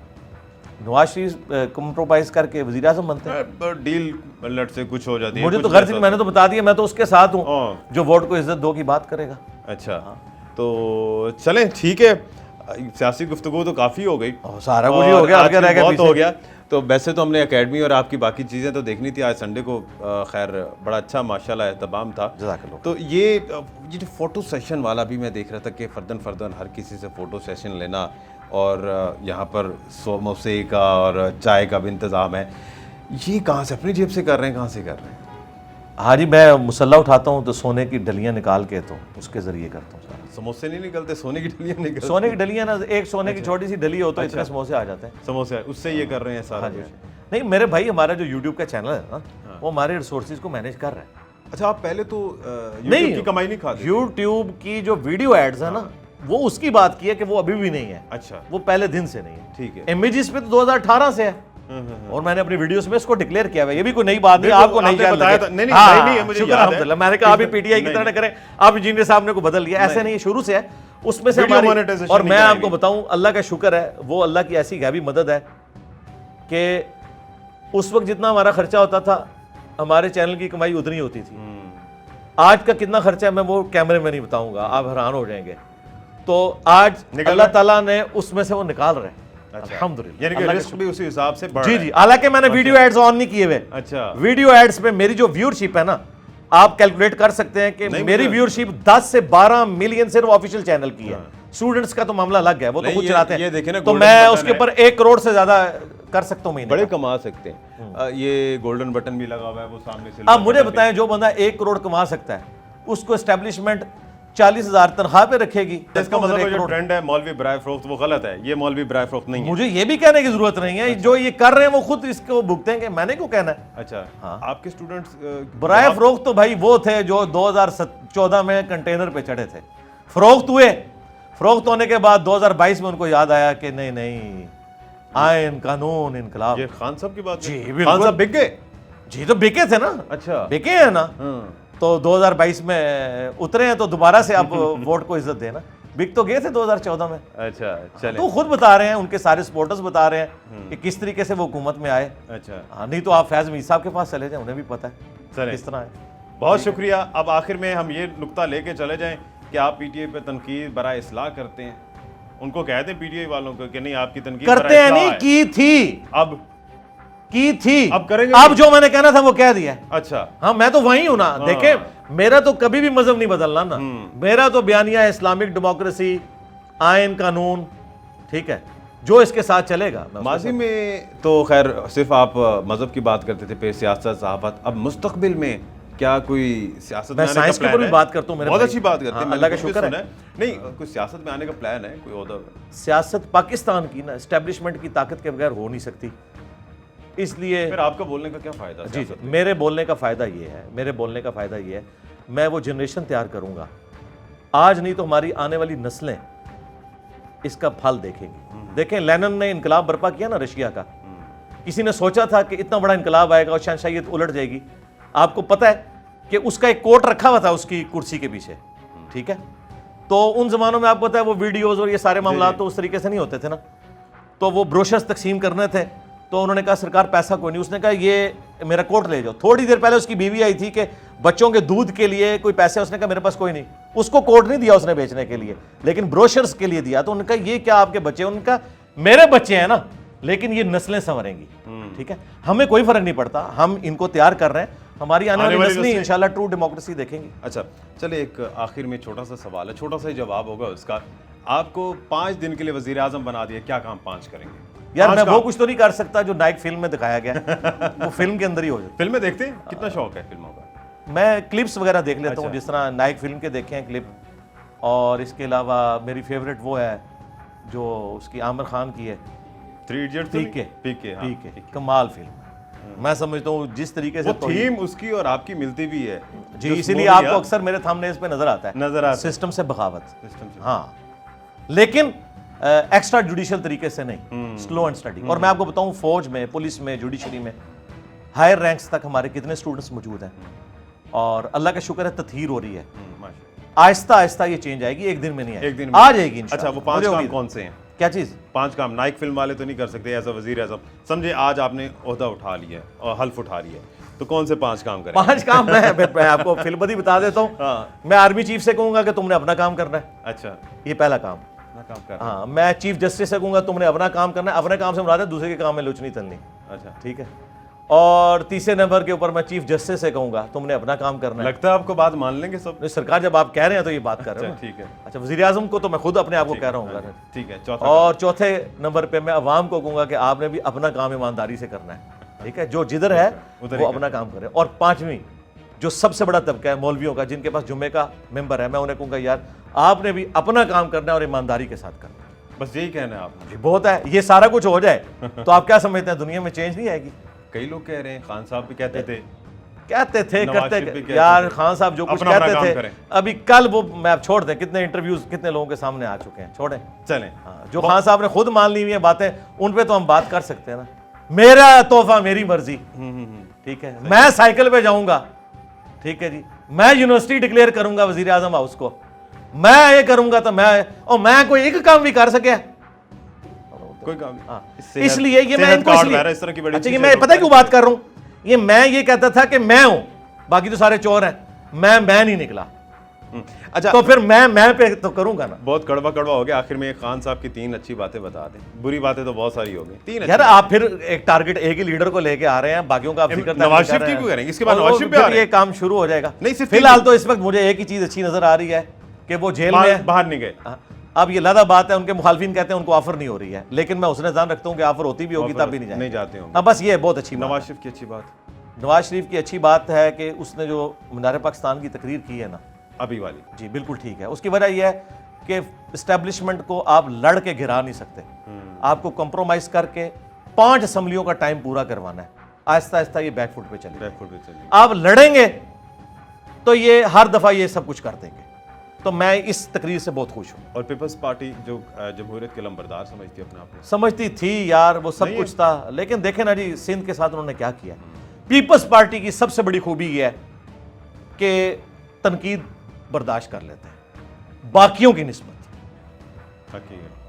نواز شریف کمپرومائز کر کے وزیر اعظم بنتے ہیں, ڈیل لٹ سے کچھ ہو جاتی ہے. مجھے تو غرض, میں نے تو بتا دیا, میں تو اس کے ساتھ ہوں جو ووٹ کو عزت دو کی بات کرے گا. اچھا, تو چلیں ٹھیک ہے, سیاسی گفتگو تو کافی ہو گئی, سارا کچھ ہو گیا, بہت ہو گیا. تو ویسے تو ہم نے اکیڈمی اور آپ کی باقی چیزیں تو دیکھنی تھی. آج سنڈے کو خیر بڑا اچھا ماشاءاللہ اہتمام تھا. جزاک اللہ. تو یہ جو فوٹو سیشن والا بھی میں دیکھ رہا تھا کہ فردن ہر کسی سے فوٹو سیشن لینا, اور یہاں پر سموسے کا اور چائے کا بھی انتظام ہے. یہ کہاں سے اپنی جیب سے کر رہے ہیں, کہاں سے کر رہے ہیں؟ ہاں جی, میں مسلح اٹھاتا ہوں تو سونے کی ڈلیاں نکال کے تو اس کے ذریعے کرتا ہوں. سموسے نہیں نکلتے, سونے کی ڈلیاں نکلتے؟ سونے کی ڈلیاں نا, ایک سونے کی چھوٹی سی ڈلی ہو تو اتنے سموسے آ جاتے ہیں. سموسے اس سے یہ کر رہے ہیں سارا کچھ؟ نہیں میرے بھائی, ہمارا جو یوٹیوب کا چینل ہے نا, وہ ہمارے ریسورسز کو مینیج کر رہا ہے. اچھا, آپ پہلے تو یوٹیوب کی کمائی نہیں کھاتے؟ یوٹیوب کی جو ویڈیو ایڈز ہیں نا, وہ اس کی بات کی ہے کہ وہ ابھی بھی نہیں ہے. اچھا, وہ پہلے دن سے نہیں ہے. ٹھیک ہے. امیجز پہ تو 2018 سے ہے, اور میں نے اپنی ویڈیوز میں اس کو ڈکلیئر کیا ہوا ہے. یہ بھی کوئی نئی بات نہیں, آپ کو نہیں بتایا تھا. نہیں, شکر الحمدللہ. میں نے کہا ابھی پی ٹی آئی کی طرح نہ کریں, آپ انجینئر صاحب نے کو بدل دیا, ایسے نہیں, شروع سے ہے اس میں سے ہماری. اور میں آپ کو بتاؤں, اللہ کا شکر ہے, وہ اللہ کی ایسی غیبی مدد ہے کہ اس وقت جتنا ہمارا خرچہ ہوتا تھا, ہمارے چینل کی کمائی اتنی ہوتی تھی. آج کا کتنا خرچہ ہے میں وہ کیمرے میں نہیں بتاؤں گا, آپ حیران ہو جائیں گے. تو آج اللہ تعالیٰ نے اس میں سے وہ نکال رہے ہیں الحمدللہ. یعنی کہ رزق بھی اسی حساب سے بڑھ جی جی. حالانکہ میں نے ویڈیو ایڈز آن نہیں کیے ہوئے. اچھا, ویڈیو ایڈز پہ میری جو ویورشپ ہے نا, آپ کیلکولیٹ کر سکتے ہیں کہ میری ویورشپ 10 سے 12 ملین صرف آفیشیل چینل کی ہے. اسٹوڈنٹس کا تو معاملہ الگ ہے, وہ تو خود چلاتے ہیں, تو میں اس کے اوپر 1 کروڑ سے زیادہ کر سکتا ہوں مہینے. بڑے کما سکتے ہیں. یہ گولڈن بٹن بھی لگا ہوا ہے, وہ سامنے سے. اب مجھے بتائیں, جو بندہ 1 کروڑ کما سکتا ہے, اس کو اسٹیبلشمنٹ 40,000 تنخواہ پہ رکھے گی. اس کا مطلب جو ٹرینڈ ہے مولوی برائے فروخت, وہ غلط ہے. یہ مولوی برائے فروخت نہیں ہے. مجھے یہ بھی کہنے کی ضرورت نہیں ہے, جو یہ کر رہے ہیں وہ خود اس کو بھگتیں گے, میں نے کیوں کہنا ہے. اچھا, آپ کے اسٹوڈنٹس برائے فروخت تو بھائی وہ تھے جو 2014 میں کنٹینر پہ چڑھے تھے, فروخت ہوئے. فروخت ہونے کے بعد 2022 میں ان کو یاد آیا کہ نہیں, آئین قانون انقلاب. یہ خان صاحب کی بات؟ جی خان صاحب بک گئے. جی تو بکے تھے نا. اچھا, بکے ہیں نا, تو 2022 میں اترے ہیں, تو دوبارہ سے آپ ووٹ کو عزت دینا. بک تو گئے تھے 2014 میں. اچھا چلیں, تو خود بتا رہے ہیں, ان کے سارے سپورٹرز بتا رہے ہیں کہ کس طریقے سے وہ حکومت میں آئے. اچھا, نہیں تو آپ فیض میر صاحب کے پاس چلے جائیں, انہیں بھی پتہ ہے کس طرح ہے. بہت شکریہ. اب آخر میں ہم یہ نقطہ لے کے چلے جائیں کہ آپ پی ٹی آئی پہ تنقید برائے اصلاح کرتے ہیں. ان کو کہہ دیں پی ٹی آئی والوں کو کہ نہیں, آپ کی تنقید کرتے ہیں نہیں, کی تھی, اب کی تھی, اب کریں گے. اب جو میں نے کہنا تھا وہ کہہ دیا. اچھا, ہاں میں تو وہیں ہوں نا. دیکھیں, میرا تو کبھی بھی مذہب نہیں بدلنا نا. میرا تو بیانیہ ہے اسلامک ڈیموکریسی, آئین قانون, ٹھیک ہے, جو اس کے ساتھ چلے گا. ماضی میں تو خیر صرف آپ مذہب کی بات کرتے تھے, پھر سیاست, صحافت. اب مستقبل میں کیا کوئی سیاست میں آنے کا پلان ہے؟ میں سائنس کے اوپر بھی بات کرتا ہوں. بہت اچھی بات کرتے ہیں, اللہ کا شکر ہے. نہیں, کوئی سیاست میں آنے کا پلان ہے, کوئی عہدہ؟ سیاست پاکستان کی نا اسٹیبلشمنٹ کی طاقت کے بغیر ہو نہیں سکتی, اس لیے پھر آپ کا بولنے کا کیا فائدہ؟ جی جی, میرے بولنے کا فائدہ یہ ہے, میں وہ جنریشن تیار کروں گا. آج نہیں تو ہماری آنے والی نسلیں اس کا پھل دیکھیں گی. دیکھیں, لینن نے انقلاب برپا کیا نا رشیا کا, کسی نے سوچا تھا کہ اتنا بڑا انقلاب آئے گا اور شہنشاہیت الٹ جائے گی؟ آپ کو پتہ ہے کہ اس کا ایک کوٹ رکھا ہوا تھا اس کی کرسی کے پیچھے, ٹھیک ہے. تو ان زمانوں میں آپ کو پتہ ہے وہ ویڈیوز اور یہ سارے معاملات تو اس طریقے سے نہیں ہوتے تھے نا. تو وہ بروشرز تقسیم کرنے تھے, تو انہوں نے کہا سرکار پیسہ کوئی نہیں. اس نے کہا یہ میرا کوٹ لے جاؤ. تھوڑی دیر پہلے اس کی بیوی آئی تھی کہ بچوں کے دودھ کے لیے کوئی پیسے, اس نے کہا میرے پاس کوئی نہیں. اس کو کوٹ نہیں دیا اس نے بیچنے کے لیے, لیکن بروشرز کے لیے دیا. تو انہوں نے کہا یہ کیا آپ کے بچے؟ ان کا میرے بچے ہیں نا, لیکن یہ نسلیں سنوریں گی, ٹھیک ہے. ہمیں کوئی فرق نہیں پڑتا, ہم ان کو تیار کر رہے ہیں, ہماری آنے والی نسلیں انشاءاللہ ٹرو ڈیموکریسی دیکھیں گی. اچھا چلے, ایک آخر میں چھوٹا سا سوال ہے, چھوٹا سا ہی جواب ہوگا اس کا. آپ کو 5 دن کے لیے وزیر اعظم بنا دیا, کیا کام 5 کریں گے؟ یار میں وہ کچھ تو نہیں کر سکتا جو نائک فلم میں دکھایا گیا, وہ فلم کے اندر ہی ہو جاتا. فلمیں دیکھتے ہیں؟ کتنا شوق ہے فلموں کا؟ میں کلپس وغیرہ دیکھ لیتا ہوں, جس طرح نائک فلم کے دیکھے ہیں کلپ, اور اس کے علاوہ میری فیوریٹ وہ ہے جو اس کی عامر خان کی ہے, 3 ایڈیٹس. پی کے کمال فلم. میں سمجھتا ہوں جس طریقے سے تھیم اس کی اور آپ کی ملتی بھی ہے جی, اسی لیے آپ کو اکثر میرے تھمبنیلز پہ نظر آتا ہے سسٹم سے بغاوت. ہاں, لیکن ایکسٹرا جوڈیشل طریقے سے نہیں, سلو اینڈ اسٹڈی. اور میں آپ کو بتاؤں, فوج میں, پولیس میں, جوڈیشری میں ہائر رینکس تک ہمارے کتنے اسٹوڈنٹس موجود ہیں, اور اللہ کا شکر ہے تطہیر ہو رہی ہے. آہستہ آہستہ یہ چینج آئے گی, ایک دن میں نہیں آئے گی, آ جائے گی. اچھا, وہ 5 کام کون سے ہیں؟ کیا چیز؟ 5 کام نائک فلم والے تو نہیں کر سکتے ایز اے وزیر اعظم. سمجھے آج آپ نے عہدہ اٹھا لیا ہے اور حلف اٹھا لیا ہے, تو کون سے 5 کام کریں؟ 5 کام میں آپ کو فلم بدی بتا دیتا ہوں. میں آرمی چیف سے کہوں گا کہ تم نے اپنا کام کرنا ہے. اچھا, یہ پہلا کام. کام کر رہا ہاں میں چیف جسٹس سے کہوں گا تم نے اپنا کام کرنا ہے, اپنے کام سے مراد ہے دوسرے کے کام میں لوچ نہیں تلنی, اچھا ٹھیک ہے. اور تیسرے نمبر کے اوپر میں چیف جسٹس سے کہوں گا تم نے اپنا کام کرنا ہے. لگتا ہے آپ کو بات مان لیں گے سب؟ نہیں سرکار جب آپ کہہ رہے ہیں تو یہ بات کر رہے ہیں. ٹھیک ہے اچھا وزیر اعظم کو تو میں خود اپنے آپ کو کہہ رہا ہوں. ٹھیک ہے. چوتھا اور چوتھے نمبر پہ میں عوام کو کہوں گا کہ آپ نے بھی اپنا کام ایمانداری سے کرنا ہے, ٹھیک ہے, جو جدھر ہے وہ اپنا کام کرے. اور پانچویں جو سب سے بڑا طبقہ ہے مولویوں کا, جن کے پاس جمعے کا ممبر ہے, میں انہیں کہوں گا یار آپ نے بھی اپنا کام کرنا ہے اور ایمانداری کے ساتھ کرنا ہے. بس یہی کہنا ہے آپ نے؟ بہت ہے, یہ سارا کچھ ہو جائے تو آپ کیا سمجھتے ہیں دنیا میں چینج نہیں آئے گی؟ کئی لوگ کہہ رہے ہیں, خان صاحب بھی کہتے تھے کرتے یار خان صاحب جو کچھ کہتے تھے, ابھی کل وہ میں آپ چھوڑ دیں کتنے انٹرویوز کتنے لوگوں کے سامنے آ چکے ہیں, چھوڑیں چلیں. جو خان صاحب نے خود مان لی ہوئی ہیں باتیں ان پہ تو ہم بات کر سکتے ہیں نا. میرا تحفہ میری مرضی, ٹھیک ہے, میں سائیکل پہ جاؤں گا, ٹھیک ہے جی, میں یونیورسٹی ڈکلیئر کروں گا وزیر اعظم ہاؤس کو, میں یہ کروں گا تو میں کوئی ایک کام بھی کر سکیا کوئی کام اس لیے یہ میں ان کو اچھا یہ میں پتہ کیوں بات کر رہا ہوں, یہ میں یہ کہتا تھا کہ میں ہوں باقی تو سارے چور ہیں, میں نہیں نکلا. اچھا تو پھر میں پہ تو کروں گا نا. بہت کڑوا ہو گیا. آخر میں خان صاحب کی 3 اچھی باتیں بتا دیں. بری باتیں تو بہت ساری ہو گئی. 3 یار آپ پھر ایک ٹارگٹ ایک ہی لیڈر کو لے کے آ رہے ہیں, باقیوں کا آپ ذکر نواز شریف کی کیوں کریں گے؟ اس کے بعد نواز شریف بھی آ رہے ہیں, یہ کام شروع ہو جائے گا. نہیں فی الحال تو اس وقت مجھے ایک ہی چیز اچھی نظر آ رہی ہے کہ وہ جیل میں باہر نہیں گئے. اب یہ لادہ بات ہے, ان کے مخالفین کہتے ہیں ان کو آفر نہیں ہو رہی ہے, لیکن میں اس نے ذہن رکھتا ہوں کہ آفر ہوتی بھی ہوگی تب بھی نہیں جاتے ہوں. ہاں بس یہ بہت اچھی نواز شریف کی اچھی بات, نواز شریف کی اچھی بات ہے کہ اس نے جو مینار پاکستان کی تقریر کی ہے نا ابھی والی, جی بالکل ٹھیک ہے. اس کی وجہ یہ ہے کہ اسٹیبلشمنٹ کو آپ لڑ کے گرا نہیں سکتے, آپ کو کمپرومائز کر کے 5 اسمبلیوں کا ٹائم پورا کروانا ہے. آہستہ آہستہ یہ بیک فٹ پہ چلے, آپ لڑیں گے تو یہ ہر دفعہ یہ سب کچھ کر دیں گے. تو میں اس تقریر سے بہت خوش ہوں. اور پیپلز پارٹی جو جمہوریت کے لمبردار سمجھتی ہے اپنے آپ کو, سمجھتی تھی یار وہ سب کچھ تھا, لیکن دیکھیں نا جی سندھ کے ساتھ انہوں نے کیا کیا. پیپلز پارٹی کی سب سے بڑی خوبی یہ ہے کہ تنقید برداشت کر لیتے ہیں باقیوں کی نسبت.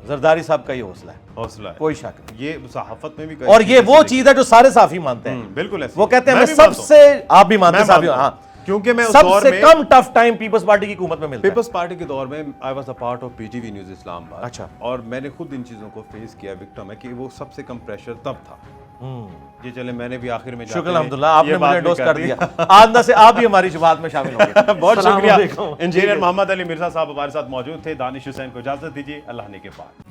زرداری صاحب کا یہ حوصلہ ہے, کوئی شک نہیں. یہ صحافت میں بھی, اور یہ وہ چیز ہے جو سارے صحافی مانتے ہیں. بالکل ایسے وہ کہتے ہیں میں سب سے, آپ بھی مانتے ہیں, ہاں, کیونکہ میں سب سے کم ٹف ٹائم پیپلز پارٹی کی حکومت میں ملتا ہے. پیپلز پارٹی کے دور میں I was a part of P T V news Islamabad. اچھا. اور میں نے خود ان چیزوں کو فیس کیا, وکٹم ہے کہ وہ سب سے کم پریشر تب تھا. یہ چلے میں نے بھی آخر میں شکر الحمدللہ آپ نے مجھے انڈوس کر دیا, آئندہ سے آپ بھی ہماری شفاعت میں شامل ہوں گے. بہت شکریہ. انجینئر محمد علی مرزا صاحب ہمارے ساتھ موجود تھے. دانش حسین کو اجازت دیجیے, اللہ نے کے پاس.